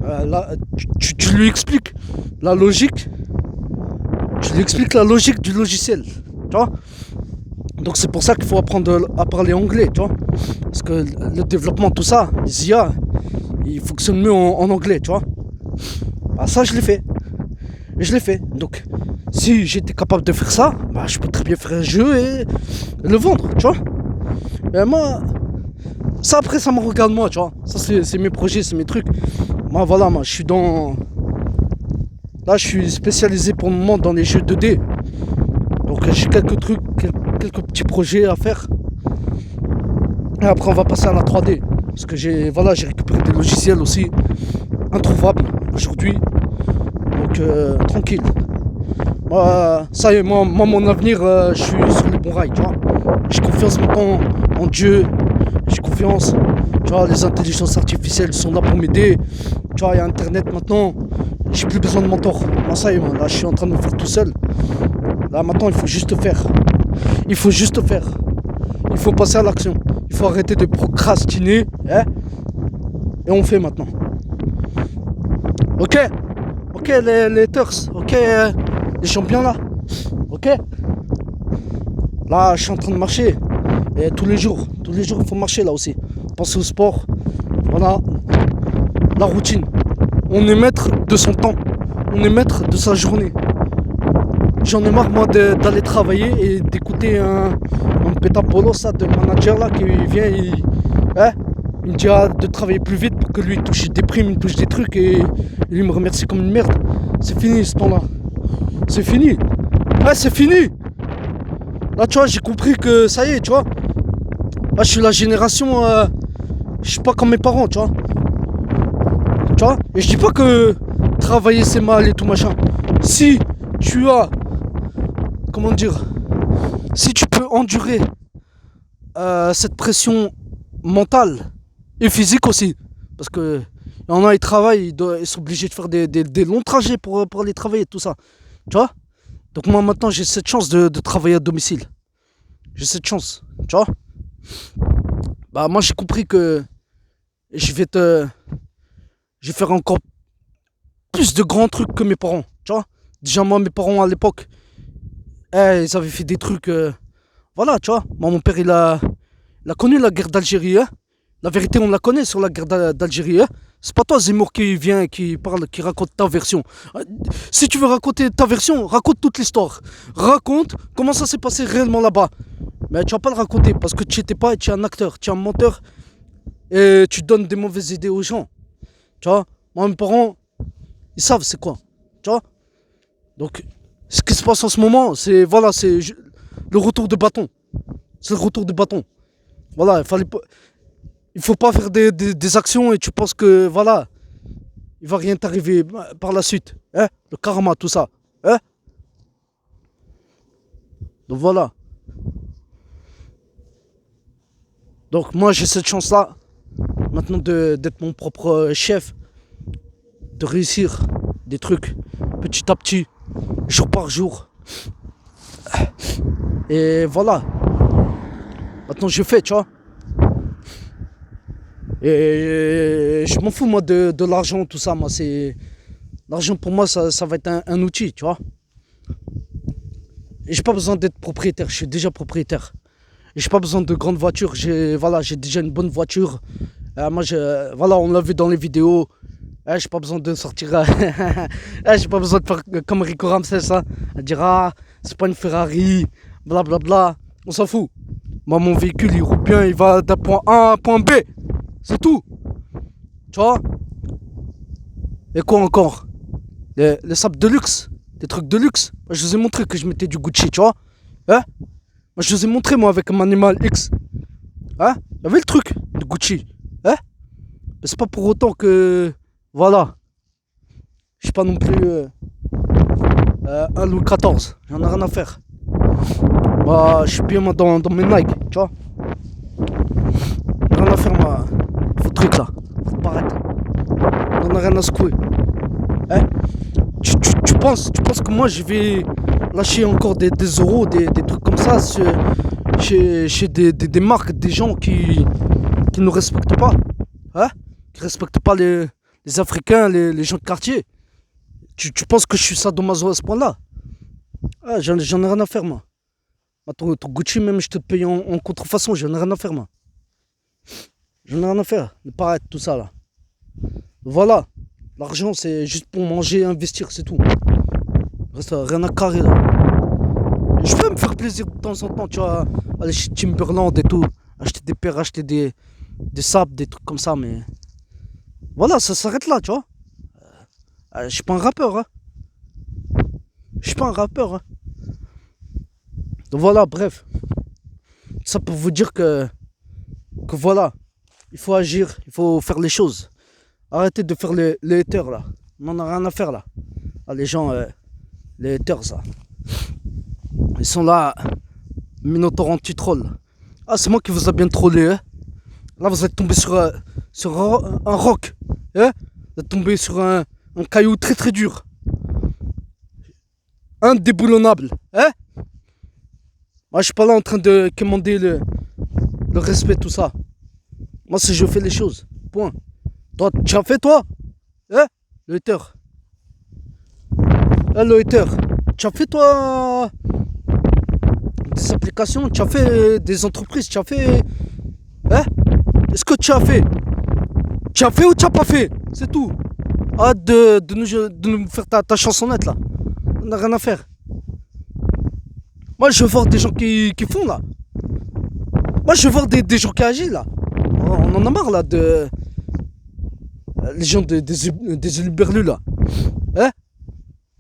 Là, tu lui expliques la logique. Tu lui expliques la logique du logiciel, tu vois. Donc c'est pour ça qu'il faut apprendre à parler anglais, tu vois. Parce que le développement, tout ça, les IA, ils fonctionnent mieux en anglais, tu vois. Bah ça je l'ai fait. Donc si j'étais capable de faire ça, bah je peux très bien faire un jeu et le vendre, tu vois. Mais moi, ça après ça me regarde moi, tu vois. Ça c'est mes projets, c'est mes trucs. Moi voilà, moi je suis dans... Là je suis spécialisé pour le moment dans les jeux 2D. Donc j'ai quelques trucs, quelques petits projets à faire. Et après on va passer à la 3D. Parce que j'ai récupéré des logiciels aussi introuvables aujourd'hui. Donc tranquille. Ça y est, moi mon avenir, je suis sur les bons rails, tu vois. J'ai confiance maintenant en Dieu. J'ai confiance. Tu vois, les intelligences artificielles sont là pour m'aider. Tu vois, il y a internet maintenant. J'ai plus besoin de mentor. Moi ça y est, là je suis en train de me faire tout seul. Là maintenant il faut juste faire. Il faut passer à l'action. Il faut arrêter de procrastiner. Hein. Et on fait maintenant. Ok les haters. Ok les champions là. Ok. Là je suis en train de marcher. Et tous les jours il faut marcher là aussi. Penser au sport. Voilà. La routine. On est maître de son temps. On est maître de sa journée. J'en ai marre moi d'aller travailler et d'écouter un pétapolo ça de manager là qui vient il me dit de travailler plus vite pour que lui il touche des primes, il touche des trucs et il me remercie comme une merde. C'est fini ce temps là. C'est fini. C'est fini. Là tu vois j'ai compris que ça y est tu vois. Là je suis la génération je suis pas comme mes parents tu vois. Tu vois. Et je dis pas que travailler c'est mal et tout machin. Si tu as, comment dire, si tu peux endurer cette pression mentale et physique aussi, parce que y en a, ils travaillent, ils sont obligés de faire des longs trajets pour aller travailler, tout ça, tu vois. Donc moi maintenant j'ai cette chance de travailler à domicile, j'ai cette chance, tu vois. Bah moi j'ai compris que je vais te, je vais faire encore plus de grands trucs que mes parents, tu vois. Déjà moi mes parents à l'époque, ils avaient fait des trucs, voilà, tu vois. Moi mon père il a connu la guerre d'Algérie, hein. La vérité on la connaît sur la guerre d'Algérie, hein. C'est pas toi Zemmour qui vient, qui parle, qui raconte ta version. Si tu veux raconter ta version, raconte toute l'histoire. Raconte comment ça s'est passé réellement là-bas. Mais tu vas pas le raconter parce que tu étais pas et tu es un acteur, tu es un menteur et tu donnes des mauvaises idées aux gens. Tu vois, moi mes parents, ils savent c'est quoi. Tu vois. Donc ce qui se passe en ce moment, c'est voilà, le retour de bâton. C'est le retour de bâton. Voilà, il faut pas faire des actions et tu penses que voilà, il va rien t'arriver par la suite. Hein? Le karma, tout ça. Hein? Donc voilà. Donc moi j'ai cette chance-là, maintenant d'être mon propre chef, de réussir des trucs petit à petit, jour par jour. Et voilà. Maintenant je fais, tu vois. Et je m'en fous moi de l'argent, tout ça. Moi c'est l'argent pour moi ça va être un outil, tu vois. Et j'ai pas besoin d'être propriétaire, je suis déjà propriétaire. Et j'ai pas besoin de grandes voitures, j'ai déjà une bonne voiture. Voilà, on l'a vu dans les vidéos. J'ai pas besoin de sortir. J'ai pas besoin de faire comme Rico Ramsès, ça. À dire, c'est pas une Ferrari, blablabla. Bla bla. On s'en fout. Moi, mon véhicule, il roule bien, il va d'un point A à un point B. C'est tout. Tu vois. Et quoi encore? Les sables de luxe, des trucs de luxe. Moi, je vous ai montré que je mettais du Gucci, tu vois. Hein? Moi, je vous ai montré, moi, avec mon animal X. Hein? Il y avait le truc de Gucci. Hein? Mais c'est pas pour autant que. Voilà. Je suis pas non plus un Louis XIV. J'en ai rien à faire. Bah, je suis bien moi, dans mes Nike, tu vois. Rien à faire, moi. Faut truc là. Faut pas arrêter. On a rien à secouer. Hein? Tu penses que moi je vais lâcher encore des euros, des trucs comme ça chez des marques, des gens qui ne respectent pas, hein? Qui respectent pas les Africains, les gens de quartier. Tu penses que je suis sadomaso à ce point-là? J'en ai rien à faire, moi. Ton Gucci, même, je te paye en contrefaçon, j'en ai rien à faire, moi. J'en ai rien à faire, ne pas arrêter tout ça, là. Voilà. L'argent, c'est juste pour manger et investir, c'est tout. Reste rien à carrer, là. Je peux me faire plaisir de temps en temps, tu vois, aller chez Timberland et tout, acheter des paires, acheter des sables, des trucs comme ça, mais voilà, ça s'arrête là, tu vois. Je suis pas un rappeur, hein. Je suis pas un rappeur, hein. Donc voilà, bref. Ça pour vous dire que voilà, il faut agir, il faut faire les choses. Arrêtez de faire les haters là. On n'en a rien à faire là. Les gens, les haters là. Ils sont là, Minotaur anti-troll. C'est moi qui vous a bien trollé, hein. Là, vous êtes tombé sur un roc, hein. Vous êtes tombé sur un caillou très très dur. Indéboulonnable, hein. Moi, je suis pas là en train de commander le respect, tout ça. Moi, c'est je fais les choses. Point. Toi, tu as fait, toi? Hein? Le hater. Le hater. Tu as fait, toi, des applications? Tu as fait des entreprises? Tu as fait... Hein? Est-ce que tu as fait? Tu as fait ou tu as pas fait? C'est tout. Arrête de nous faire ta chansonnette, là. On n'a rien à faire. Moi, je veux voir des gens qui font, là. Moi, je veux voir des gens qui agissent, là. On en a marre, là, les gens des Uberlus, là. Hein?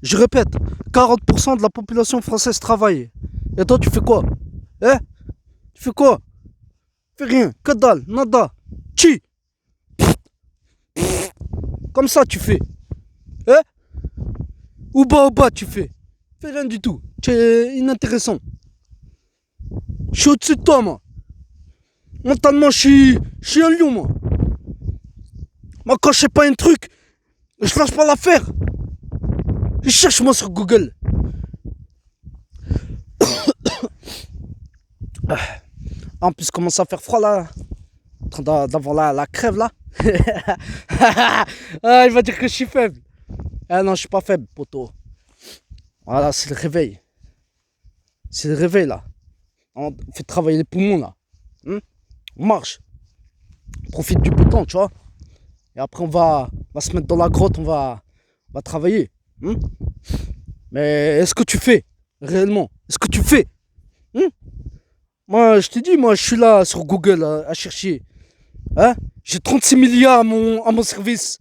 Je répète, 40% de la population française travaille. Et toi, tu fais quoi? Hein? Tu fais quoi? Tu fais rien. Que dalle, nada. Chi. Comme ça, tu fais. Hein? Ou bas, tu fais. Fais rien du tout. Tu es inintéressant. Je suis au-dessus de toi, moi. Mentalement, je suis un lion, moi. Moi, quand je sais pas un truc, je lâche pas l'affaire. Je cherche, moi, sur Google. En plus, commence à faire froid, là. En train d'avoir la crève, là. Ah, il va dire que je suis faible. Ah non, je suis pas faible, poteau. Voilà, c'est le réveil. C'est le réveil, là. On fait travailler les poumons, là. On marche. On profite du beau temps, tu vois. Et après, on va se mettre dans la grotte, on va travailler. Mais est-ce que tu fais réellement? Est-ce que tu fais? Moi, je t'ai dit, moi, je suis là sur Google à chercher. Hein? J'ai 36 milliards à mon service.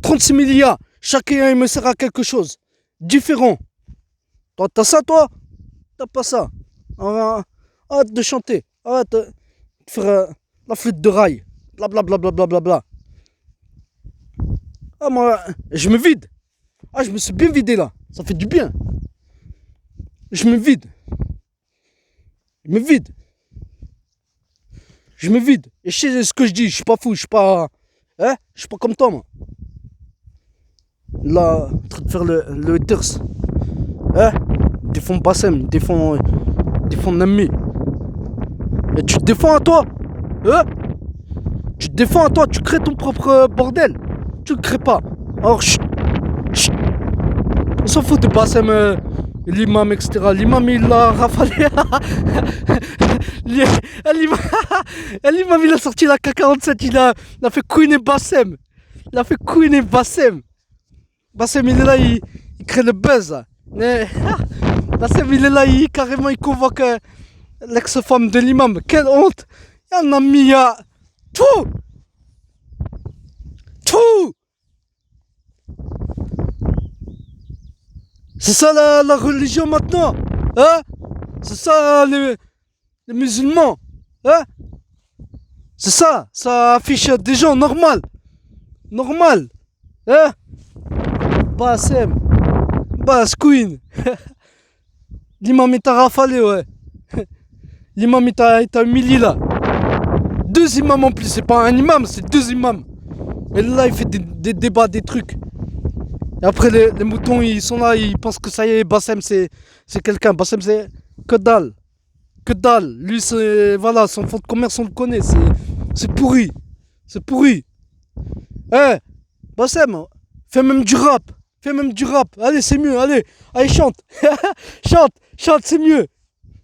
36 milliards. Chacun, il me sert à quelque chose. Différent. Toi, t'as ça, toi? T'as pas ça. Arrête de chanter. Arrête de faire la flûte de rail. Blablabla. Bla, bla, bla, bla. Ah, moi, je me vide. Ah, je me suis bien vidé, là. Ça fait du bien. Je me vide. Je me vide. Je me vide. Et je sais ce que je dis. Je suis pas fou. Je suis pas... Hein? Je suis pas comme toi, moi. Là, en train de faire le haters. Hein? Défends Bassem. Défends Nami. Et tu te défends à toi. Hein? Tu te défends à toi. Tu crées ton propre bordel. Tu le crées pas. Alors, chut. On s'en fout de Bassem, l'imam, etc. L'imam, il l'a rafalé. L'imam, il a sorti la K47. Il a fait couiner Bassem. Il a fait couiner Bassem. Bassem, il est là, il crée le buzz. Là. Mais, Bassem, il est là, carrément, il convoque l'ex-femme de l'imam. Quelle honte. Il en a mis à tout. C'est ça la religion maintenant, hein? C'est ça les musulmans, hein? C'est ça, ça affiche des gens normal, hein? Bassem, Queen, l'imam il t'a rafalé, ouais. L'imam il t'a humilié là. 2 imams en plus, c'est pas un imam, c'est 2 imams. Et là il fait des débats, des trucs. Et après les moutons ils sont là, ils pensent que ça y est, Bassem c'est quelqu'un. Bassem c'est que dalle. Lui c'est, voilà, son fonds de commerce on le connaît, c'est pourri. Bassem, fais même du rap. Allez, c'est mieux, allez chante. chante, c'est mieux.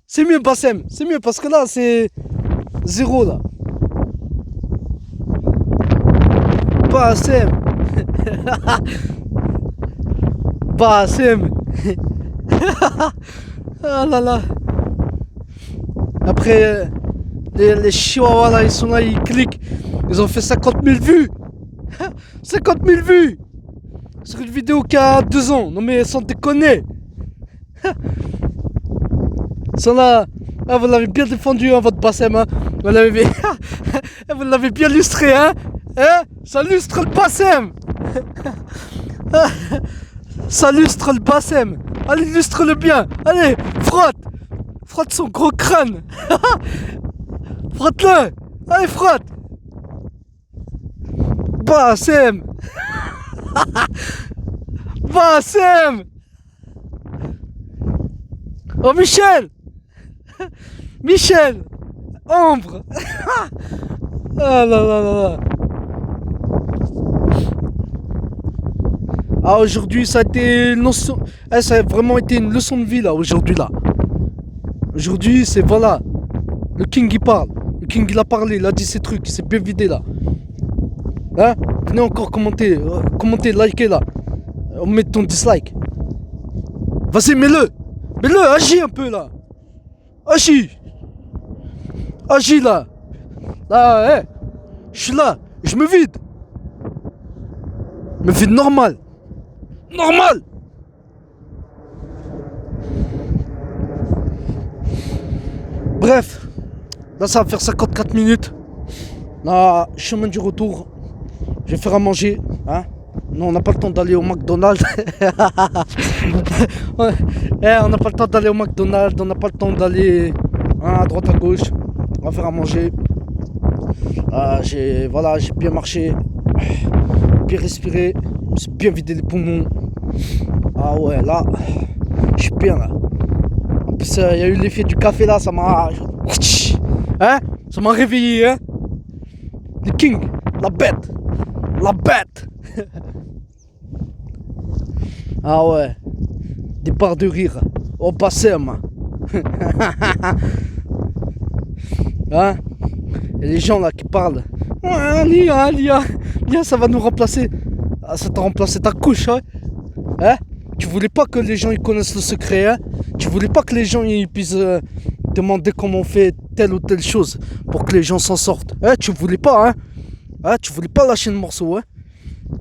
C'est mieux Bassem, c'est mieux parce que là c'est zéro là. Bassem. Ah là là. Après, les chihuahuas là, ils sont là, ils cliquent. Ils ont fait 50 000 vues. 50 000 vues sur une vidéo qui a 2 ans. Non mais sans déconner. Ils sont là. Ah, vous l'avez bien défendu, hein, votre Bassem. Hein. Vous l'avez bien lustré, hein. Ça lustre le Bassem. Ça lustre le Bassem. Allez, lustre-le bien. Allez, frotte son gros crâne. Frotte-le. Allez, frotte. Bassem. Oh, Michel. Ombre. Ah là là là là. Ah, aujourd'hui, ça a été une leçon. Ça a vraiment été une leçon de vie là, aujourd'hui là. Aujourd'hui, c'est voilà. Le King il parle. Le King il a parlé, il a dit ses trucs, il s'est bien vidé là. Hein? Venez encore commenter, likez là. On met ton dislike. Vas-y, mets-le, agis un peu là. Agis là. Là, je suis là, je me vide. Me vide normal. Bref, là ça va faire 54 minutes. Là, chemin du retour. Je vais faire à manger, hein. Non, on n'a pas le temps d'aller au McDonald's. Ouais. On n'a pas le temps d'aller au McDonald's, on n'a pas le temps d'aller à droite à gauche. On va faire à manger. J'ai bien marché, bien respiré, je me suis bien vidé les poumons. Ah ouais, là, je suis bien là. En plus, il y a eu l'effet du café là, ça m'a... Hein? Ça m'a réveillé, hein? Le king, la bête. Ah ouais, des barres de rire au passé, man. Hein? Et les gens là qui parlent. Ouais, Lia, ça va nous remplacer. Ah, ça t'a remplacé ta couche, hein? Hein? Tu voulais pas que les gens ils connaissent le secret, hein? Tu voulais pas que les gens ils puissent demander comment on fait telle ou telle chose pour que les gens s'en sortent. Hein? Tu voulais pas, hein? Hein? Tu voulais pas lâcher le morceau, hein?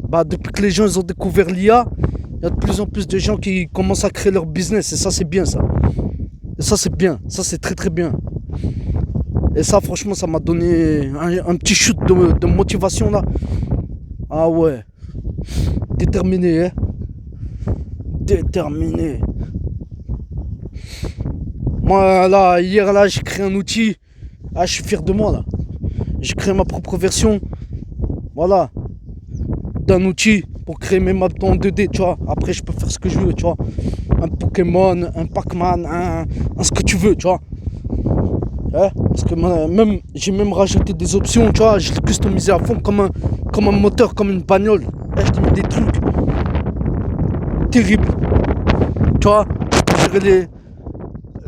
Bah, depuis que les gens ils ont découvert l'IA, il y a de plus en plus de gens qui commencent à créer leur business. Et ça, c'est bien, ça. Et ça, c'est bien. Ça, c'est très, très bien. Et ça, franchement, ça m'a donné un petit shoot de motivation, là. Ah ouais. Déterminé, hein. Déterminé. Moi, là, hier, là, j'ai créé un outil. Ah, je suis fier de moi, là. J'ai créé ma propre version. Voilà. D'un outil pour créer mes maps en 2D, tu vois. Après, je peux faire ce que je veux, tu vois. Un Pokémon, un Pac-Man, un ce que tu veux, tu vois. Ouais, parce que j'ai même rajouté des options, tu vois. Je l'ai customisé à fond comme un moteur, comme une bagnole. Là, je t'ai mis des trucs terribles. Tu vois, je peux gérer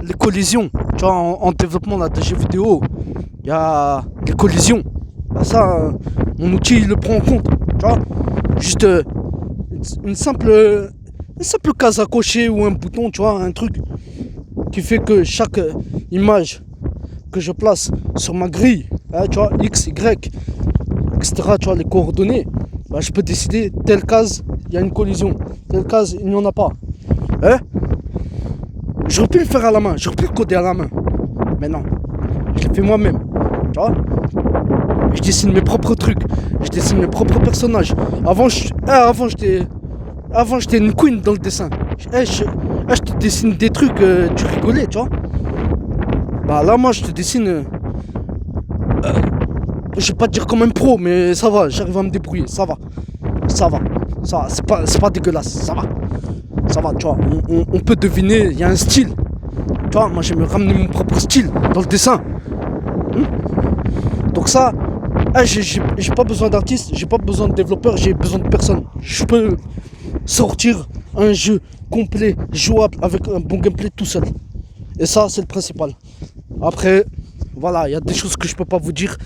les collisions. Tu vois, en développement là, de jeux vidéo, il y a les collisions. Bah, ça, mon outil, il le prend en compte. Tu vois, juste une simple case à cocher ou un bouton, tu vois, un truc qui fait que chaque image que je place sur ma grille, hein, tu vois, X, Y, etc., tu vois, les coordonnées, bah, je peux décider, telle case, il y a une collision, telle case, il n'y en a pas. Hein? J'aurais pu le faire à la main, j'aurais pu le coder à la main, mais non, je l'ai fait moi-même, tu vois. Je dessine mes propres trucs, je dessine mes propres personnages. Avant, j'étais une queen dans le dessin. Je te dessine des trucs, tu rigolais, tu vois. Bah là, moi, je te dessine... je vais pas te dire comme un pro, mais ça va, j'arrive à me débrouiller, ça va, c'est pas dégueulasse, ça va, tu vois. On peut deviner, il y a un style. Tu vois, moi, j'aime ramener mon propre style dans le dessin. Donc ça... j'ai pas besoin d'artistes, j'ai pas besoin de développeurs, j'ai besoin de personne. Je peux sortir un jeu complet, jouable, avec un bon gameplay tout seul. Et ça, c'est le principal. Après, voilà, il y a des choses que je peux pas vous dire.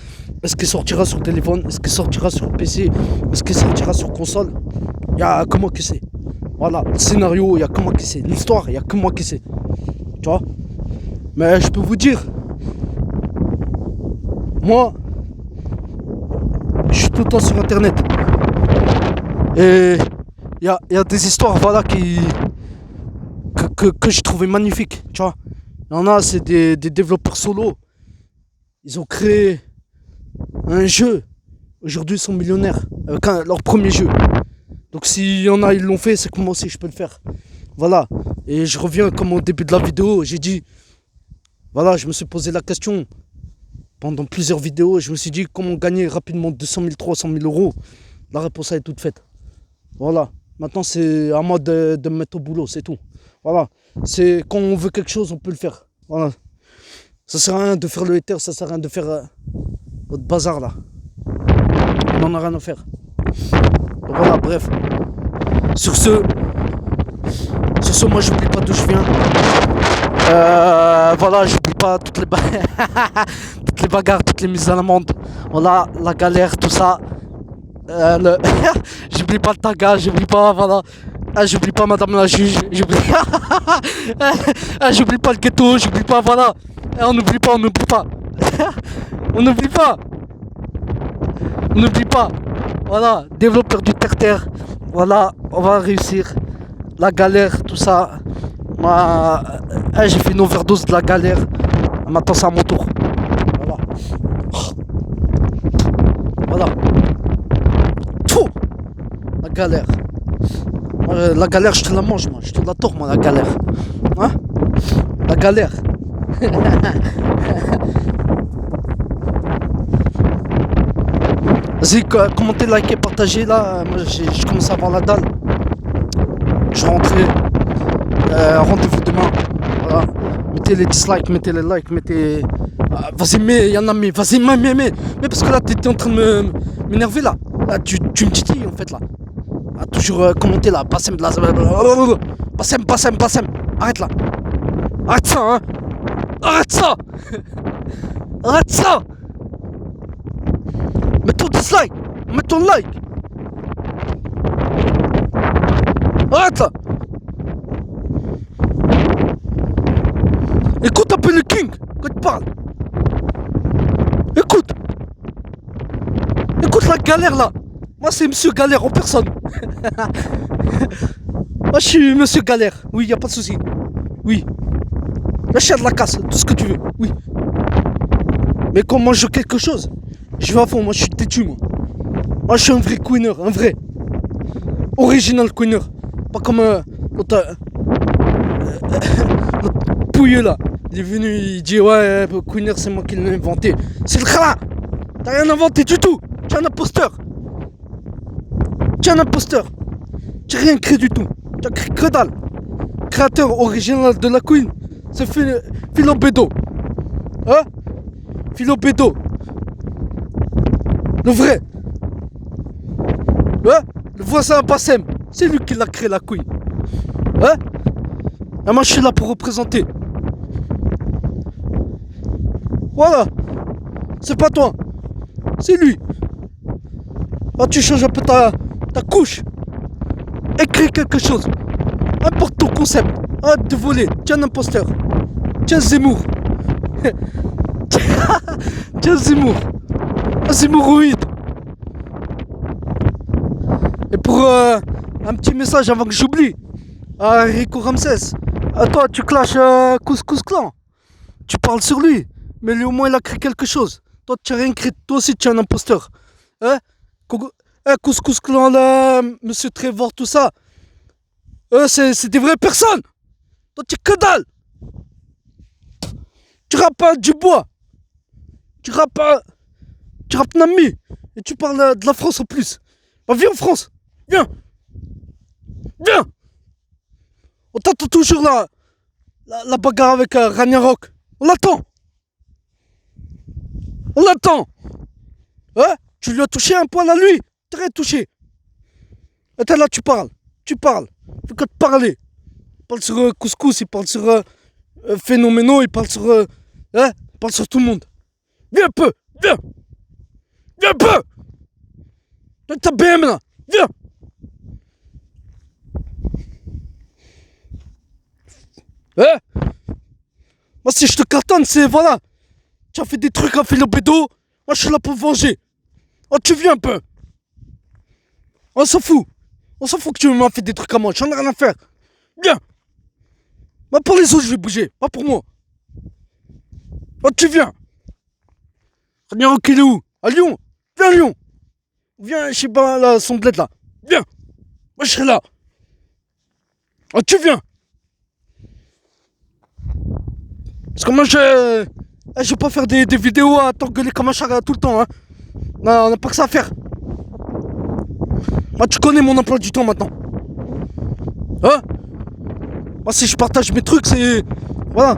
Est-ce qu'il sortira sur téléphone? Est-ce qu'il sortira sur PC? Est-ce qu'il sortira sur console? Il y a que moi qui sais. Voilà, le scénario, il y a que moi qui sais. L'histoire, il y a que moi qui sais. Tu vois? Mais je peux vous dire, moi, je suis tout le temps sur internet. Et il y a des histoires, voilà, que j'ai trouvé magnifiques, tu vois. Il y en a, c'est des développeurs solo. Ils ont créé un jeu. Aujourd'hui, ils sont millionnaires avec leur premier jeu. Donc s'il y en a, ils l'ont fait, c'est que moi aussi, je peux le faire. Voilà. Et je reviens comme au début de la vidéo, j'ai dit, voilà, je me suis posé la question pendant plusieurs vidéos. Je me suis dit comment gagner rapidement 200 000, 300 000 euros. La réponse elle est toute faite. Voilà. Maintenant, c'est à moi de me mettre au boulot, c'est tout. Voilà. C'est quand on veut quelque chose, on peut le faire. Voilà. Ça sert à rien de faire le hater, ça sert à rien de faire votre bazar là. On n'en a rien à faire. Donc voilà, bref. Sur ce, moi j'oublie pas d'où je viens. Voilà, j'oublie pas toutes les toutes les bagarres, toutes les mises à l'amende. Voilà, la galère, tout ça. J'oublie pas le taga, j'oublie pas, voilà. J'oublie pas madame la juge, j'oublie j'oublie pas le ghetto, j'oublie pas, voilà. On n'oublie pas, on n'oublie pas. On n'oublie pas. On n'oublie pas. Voilà, développeur du terre-terre. Voilà, on va réussir. La galère, tout ça. Moi, j'ai fait une overdose de la galère. Maintenant, c'est à mon tour. Voilà. Voilà. Tchou, la galère. galère. La galère, je te la mange, moi. Je te la tords, moi, la galère. Hein? La galère. Vas-y, commentez, likez, partagez, là. Moi, je commence à avoir la dalle. Je rentre. Rendez-vous demain. Voilà. Mettez les dislikes, mettez les likes, mettez... vas-y, mais, y'en a mais, vas-y, mais, parce que là, t'es en train de m'énerver, là. Là, tu me titilles, en fait, là. Toujours commenter, là. Bassem, là. Bassem. Arrête, là. Arrête ça, hein. Arrête ça. Arrête ça. Mets ton dislike. Mets ton like. Arrête, là. Écoute un peu le King quand il parle. Écoute la galère là. Moi c'est Monsieur Galère en personne. Moi je suis Monsieur Galère. Oui, y a pas de souci. Oui. La chien de la casse, tout ce que tu veux. Oui. Mais quand moi je veux quelque chose, je vais à fond. Moi je suis têtu, moi. Moi je suis un vrai queener, un vrai. Original queener. Pas comme l'autre pouilleux là. Il est venu, il dit ouais, queener c'est moi qui l'ai inventé. C'est le khala. T'as rien inventé du tout. Tu es un imposteur. Tu n'as rien créé du tout. Tu as créé que dalle. Créateur original de la queen, c'est Philo Bédo. Hein? Philo Bédo. Le vrai. Hein? Le voisin Bassem. C'est lui qui l'a créé la queen. Hein? Et moi je suis là pour représenter. Voilà. C'est pas toi. C'est lui. Ah, tu changes un peu ta couche. Écris quelque chose. Importe ton concept. Arrête de voler. Tu es un imposteur. Tu es Zemmour. Tu es Zemmour. Un Zemmouroïde. Et pour un petit message avant que j'oublie. À Rico Ramsès. À toi, tu clashes Couscous Clan. Tu parles sur lui. Mais lui au moins il a créé quelque chose. Toi tu n'as rien créé. Toi aussi tu es un imposteur. Hein? Couscous Clan là, Monsieur Trevor, tout ça. C'est des vraies personnes. Toi tu es que dalle. Tu rappes du bois. Tu rappes Nami. Et tu parles de la France en plus. Bah viens en France. Viens. On t'attend toujours la bagarre avec Ragnarok. On l'attend. Hein? Tu lui as touché un poil à lui. T'as rien touché. Et t'es là, tu parles. Faut que te parler. Il parle sur Couscous, il parle sur Phénoméno, il parle sur tout le monde. Viens un peu. Viens un peu. Donne ta BM là. Viens. Hein? Moi si je te cartonne, c'est voilà. Tu as fait des trucs à Philo Bédo. Moi je suis là pour venger. Oh tu viens un peu. On s'en fout que tu m'as fait des trucs à moi. J'en ai rien à faire. Viens. Moi pour les autres je vais bouger. Pas pour moi. Oh tu viens. Ragnarok il est où? À Lyon. Viens à Lyon. Viens, je sais pas là, son bled là. Viens. Moi je serai là. Oh tu viens. Parce que moi je vais pas faire des vidéos à t'engueuler comme un chat tout le temps, hein. Non, on n'a pas que ça à faire. Moi tu connais mon emploi du temps maintenant. Hein? Moi si je partage mes trucs c'est... Voilà.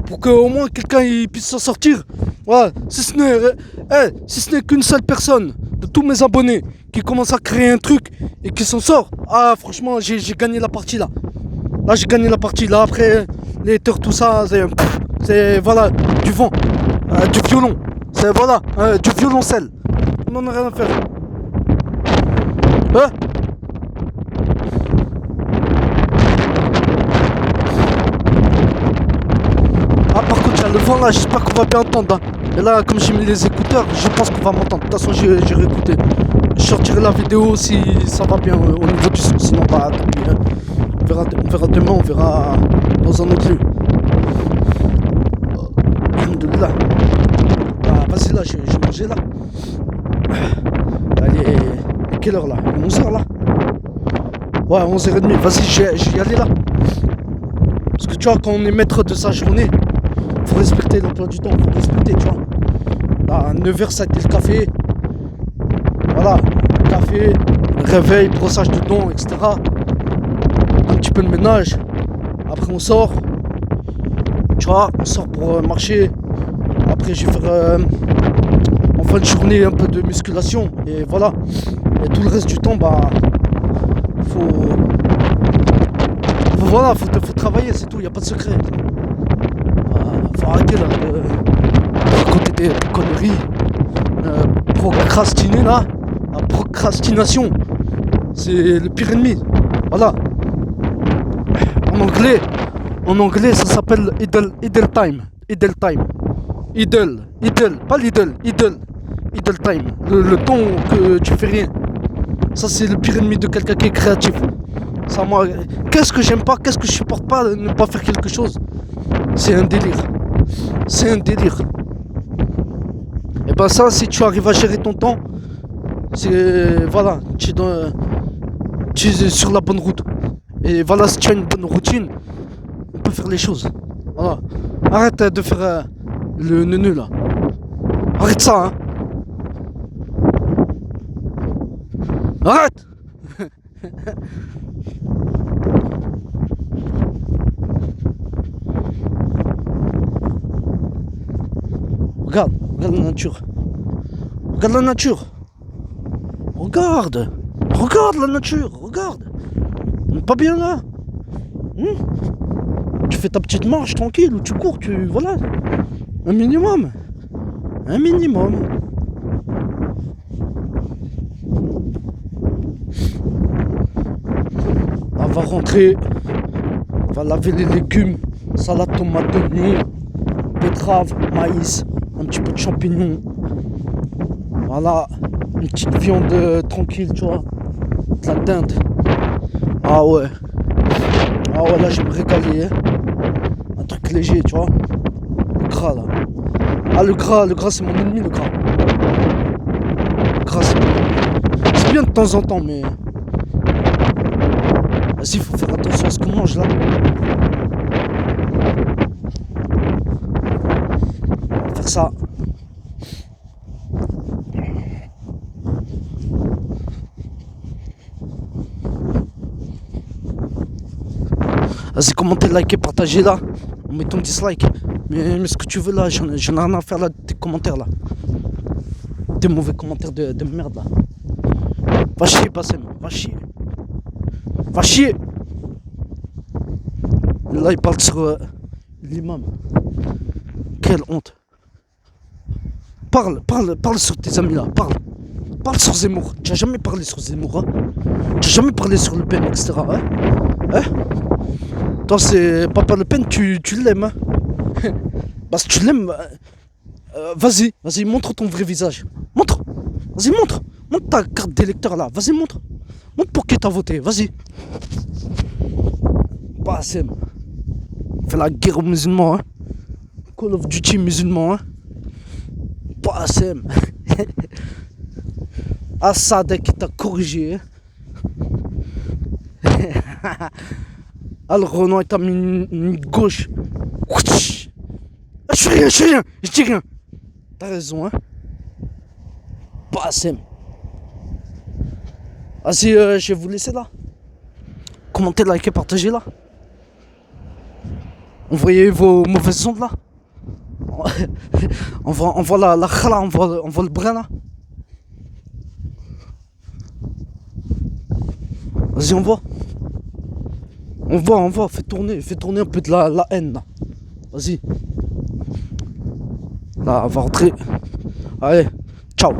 Pour qu'au moins quelqu'un il puisse s'en sortir. Voilà. Si ce n'est qu'une seule personne de tous mes abonnés qui commence à créer un truc et qui s'en sort. Ah franchement j'ai gagné la partie là. Là j'ai gagné la partie. Là après les haters tout ça c'est voilà du vent, du violon, c'est voilà du violoncelle. On n'en a rien à faire. Hein? Ah par contre il y a le vent là, j'espère qu'on va bien entendre. Hein. Et là comme j'ai mis les écouteurs, je pense qu'on va m'entendre. De toute façon j'ai réécouté. Je sortirai la vidéo si ça va bien au niveau du son. Sinon bah tant pis, hein. On verra demain, on verra dans un autre lieu. Alhamdoulilah. Ah, vas-y là, j'ai mangé là. Allez, quelle heure là? 11h là. Ouais, 11h30. Vas-y, j'y allais là. Parce que tu vois, quand on est maître de sa journée, faut respecter l'emploi du temps, faut respecter, tu vois. Là, à 9h, ça a été le café. Voilà, café, réveil, brossage de dents, etc. Un petit peu de ménage. Après, on sort. Tu vois, on sort pour marcher. Après, je vais faire en fin de journée un peu de musculation. Et voilà. Et tout le reste du temps, bah, voilà, faut travailler, c'est tout, il n'y a pas de secret. Faut arrêter là de raconter des conneries. Procrastiner là, la procrastination, c'est le pire ennemi. Voilà. En anglais, ça s'appelle idle time. Idle time. Idle, pas l'idle, idle time. Le temps que tu fais rien. Ça, c'est le pire ennemi de quelqu'un qui est créatif. Ça, moi, qu'est-ce que j'aime pas, qu'est-ce que je supporte pas de ne pas faire quelque chose. C'est un délire. C'est un délire. Et ben ça, si tu arrives à gérer ton temps, c'est voilà, tu es sur la bonne route. Et voilà, si tu as une bonne routine, on peut faire les choses. Voilà. Arrête de faire le neuneu là. Arrête ça, hein. Arrête. Regarde la nature. Regarde la nature. Regarde la nature, regarde. On est pas bien là. Tu fais ta petite marche tranquille ou tu cours, voilà. Un minimum. On va rentrer. On va laver les légumes. Salade, tomate, oignon, betterave, maïs, un petit peu de champignons. Voilà. Une petite viande tranquille, tu vois. De la dinde. Ah ouais, là je vais me régaler, hein. Un truc léger, tu vois. Le gras là. Ah, le gras c'est mon ennemi, le gras. Le gras c'est mon ennemi. C'est bien de temps en temps, mais vas-y, faut faire attention à ce qu'on mange là. On va faire ça. Vas-y, commentez, likez, partagez là. On met ton dislike. Mais ce que tu veux là, j'en ai rien à faire là de tes commentaires là. Des mauvais commentaires de merde là. Va chier, Bassem, va chier. Va chier. Là, il parle sur l'imam. Quelle honte. Parle sur tes amis là, Parle sur Zemmour. Tu as jamais parlé sur Zemmour, hein. Tu as jamais parlé sur Le Pen, etc. Hein. Toi, c'est Papa Le Pen, tu l'aimes, hein. Bah, si tu l'aimes, vas-y, montre ton vrai visage. Montre. Vas-y, montre ta carte d'électeur là. Vas-y, montre pour qui t'as voté. Vas-y. Bassem. Fais la guerre aux musulmans, hein. Call of Duty musulman, hein. Bassem. Assad qui t'a corrigé, hein. Alors Renan, il t'a mis une gauche. Je fais rien, je dis rien. T'as raison, hein. Bassem. Vas-y, je vais vous laisser là. Commentez, likez, partagez là. Envoyez vos mauvaises ondes là. On voit la khala, on voit le brin là. Vas-y, on voit. Fais tourner un peu de la haine là. Vas-y. Là, on va rentrer. Allez, ciao.